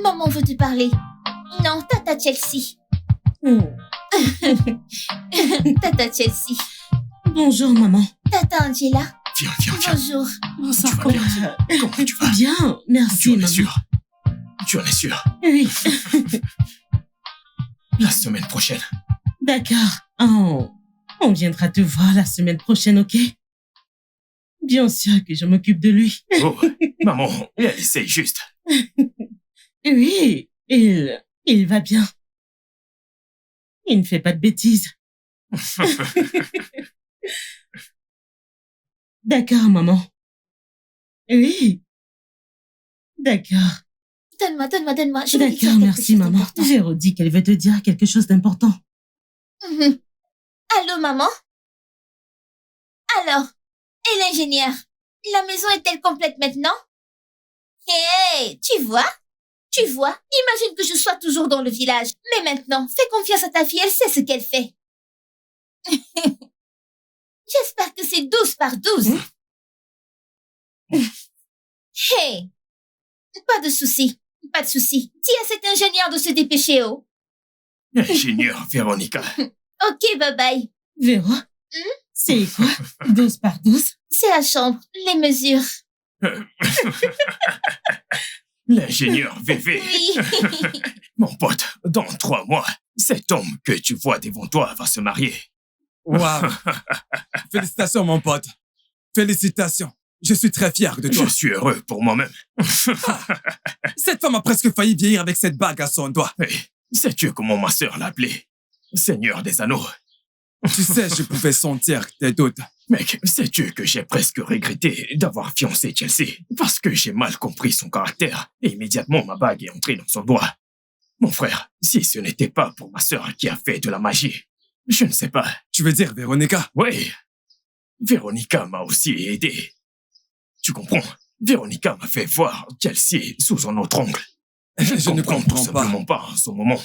Maman veut te parler. Non, tata Chelsea. Oh. Tata Chelsea. Bonjour, maman. Tata Angela. Viens, viens, viens. Bonjour. Bonsoir, Tu vas comment bien? Comment tu vas? Bien, merci, Tu en es maman. sûr? Tu en es sûr? Oui, La semaine prochaine. d'accord. On viendra te voir la semaine prochaine, ok? Bien sûr que je m'occupe de lui. Oh, maman, elle essaye juste. Oui, il va bien. Il ne fait pas de bêtises. D'accord, maman. Oui. D'accord. Donne-moi. Je vais lui dire D'accord, quelque merci, chose maman. d'important. Véro dit qu'elle veut te dire quelque chose d'important. Mhm. Allô, maman? Alors, et l'ingénieur? La maison est-elle complète maintenant? Hey, tu vois? Imagine que je sois toujours dans le village. Mais maintenant, fais confiance à ta fille, elle sait ce qu'elle fait. J'espère que c'est 12 par 12. Hey, pas de souci. Dis à cet ingénieur de se dépêcher, oh. Ingénieur Véronica. Ok, bye bye. Véro, c'est quoi 12 par 12? C'est la chambre, les mesures. L'ingénieur VV. Oui. Mon pote, dans 3 mois, cet homme que tu vois devant toi va se marier. Waouh. Félicitations, mon pote. Félicitations. Je suis très fier de toi. Je suis heureux pour moi-même. Cette femme a presque failli vieillir avec cette bague à son doigt. Et sais-tu comment ma sœur l'a appelé? Seigneur des Anneaux. Tu sais, je pouvais sentir tes doutes. Mec, sais-tu que j'ai presque regretté d'avoir fiancé Chelsea parce que j'ai mal compris son caractère et immédiatement ma bague est entrée dans son doigt. Mon frère, si ce n'était pas pour ma sœur qui a fait de la magie, je ne sais pas. Tu veux dire Véronica? Oui, Véronica m'a aussi aidé. Tu comprends? Véronica m'a fait voir Chelsea sous un autre angle. Je ne comprends comprends tout pas. simplement pas en ce moment.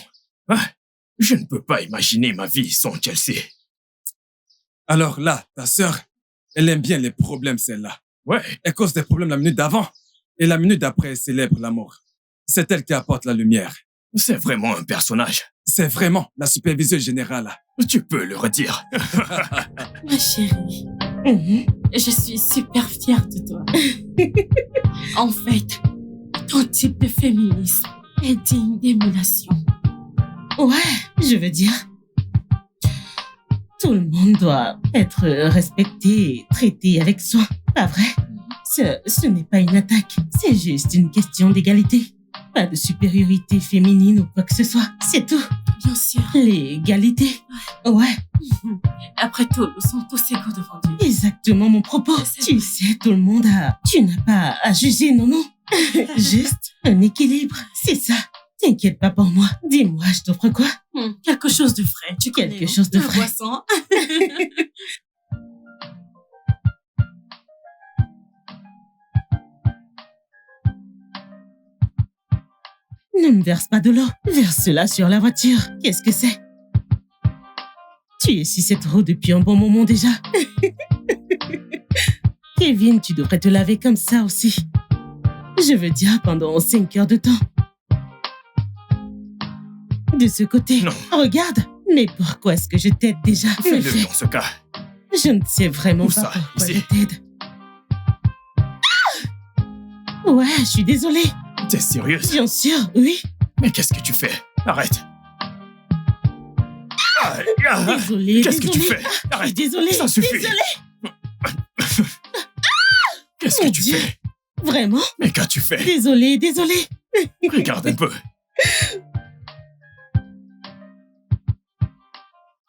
Hein? Je ne peux pas imaginer ma vie sans Chelsea. Alors là, ta sœur, elle aime bien les problèmes, celle-là. Ouais, Elle cause des problèmes la minute d'avant et la minute d'après, elle célèbre l'amour. C'est elle qui apporte la lumière. c'est vraiment un personnage. C'est vraiment la superviseuse générale. Tu peux le redire. Ma chérie, Mhm. je suis super fière de toi. En fait, ton type de féminisme est digne d'émulation. Ouais, je veux dire, tout le monde doit être respecté et traité avec soin, pas vrai? Ce n'est pas une attaque, c'est juste une question d'égalité. Pas de supériorité féminine ou quoi que ce soit, c'est tout. Bien sûr. L'égalité. Ouais, Après tout, nous sommes tous égaux devant Dieu. exactement mon propos. C'est Tu vrai. sais, tout le monde a... Tu n'as pas à juger, non, non. Juste un équilibre, c'est ça. T'inquiète pas pour moi. Dis-moi, je t'offre quoi? Quelque chose de frais, tu connais. Quelque non? chose de La frais. boisson. Ne me verse pas de l'eau. Verse-la sur la voiture. Qu'est-ce que c'est? Tu essuies trop depuis un bon moment déjà. Kevin, tu devrais te laver comme ça aussi. Je veux dire pendant 5 heures de temps. De ce côté. Non. Regarde. Mais pourquoi est-ce que je t'aide déjà? Mais Fais-le dans ce cas. je ne sais vraiment Où pas ça? pourquoi Ici? je t'aide. Ouais, je suis désolée. T'es sérieuse? Bien sûr, oui. Mais qu'est-ce que tu fais? Arrête. Désolée, Qu'est-ce que tu désolée. fais? Arrête. Désolée, Ça suffit. désolée. Qu'est-ce que Mon tu Dieu. fais? Vraiment? Mais qu'as-tu fait? Désolée, désolée. Regarde un peu.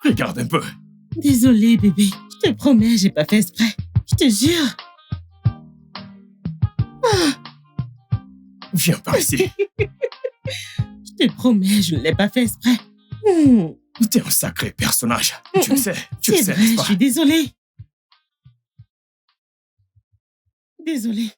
Regarde un peu. Désolée, bébé. Je te promets, j'ai pas fait exprès. Je te jure. Viens par ici. Je te promets, je ne l'ai pas fait exprès. T'es un sacré personnage. Tu le sais. Tu le C'est sais, vrai, n'est-ce je pas? suis désolée. Désolée.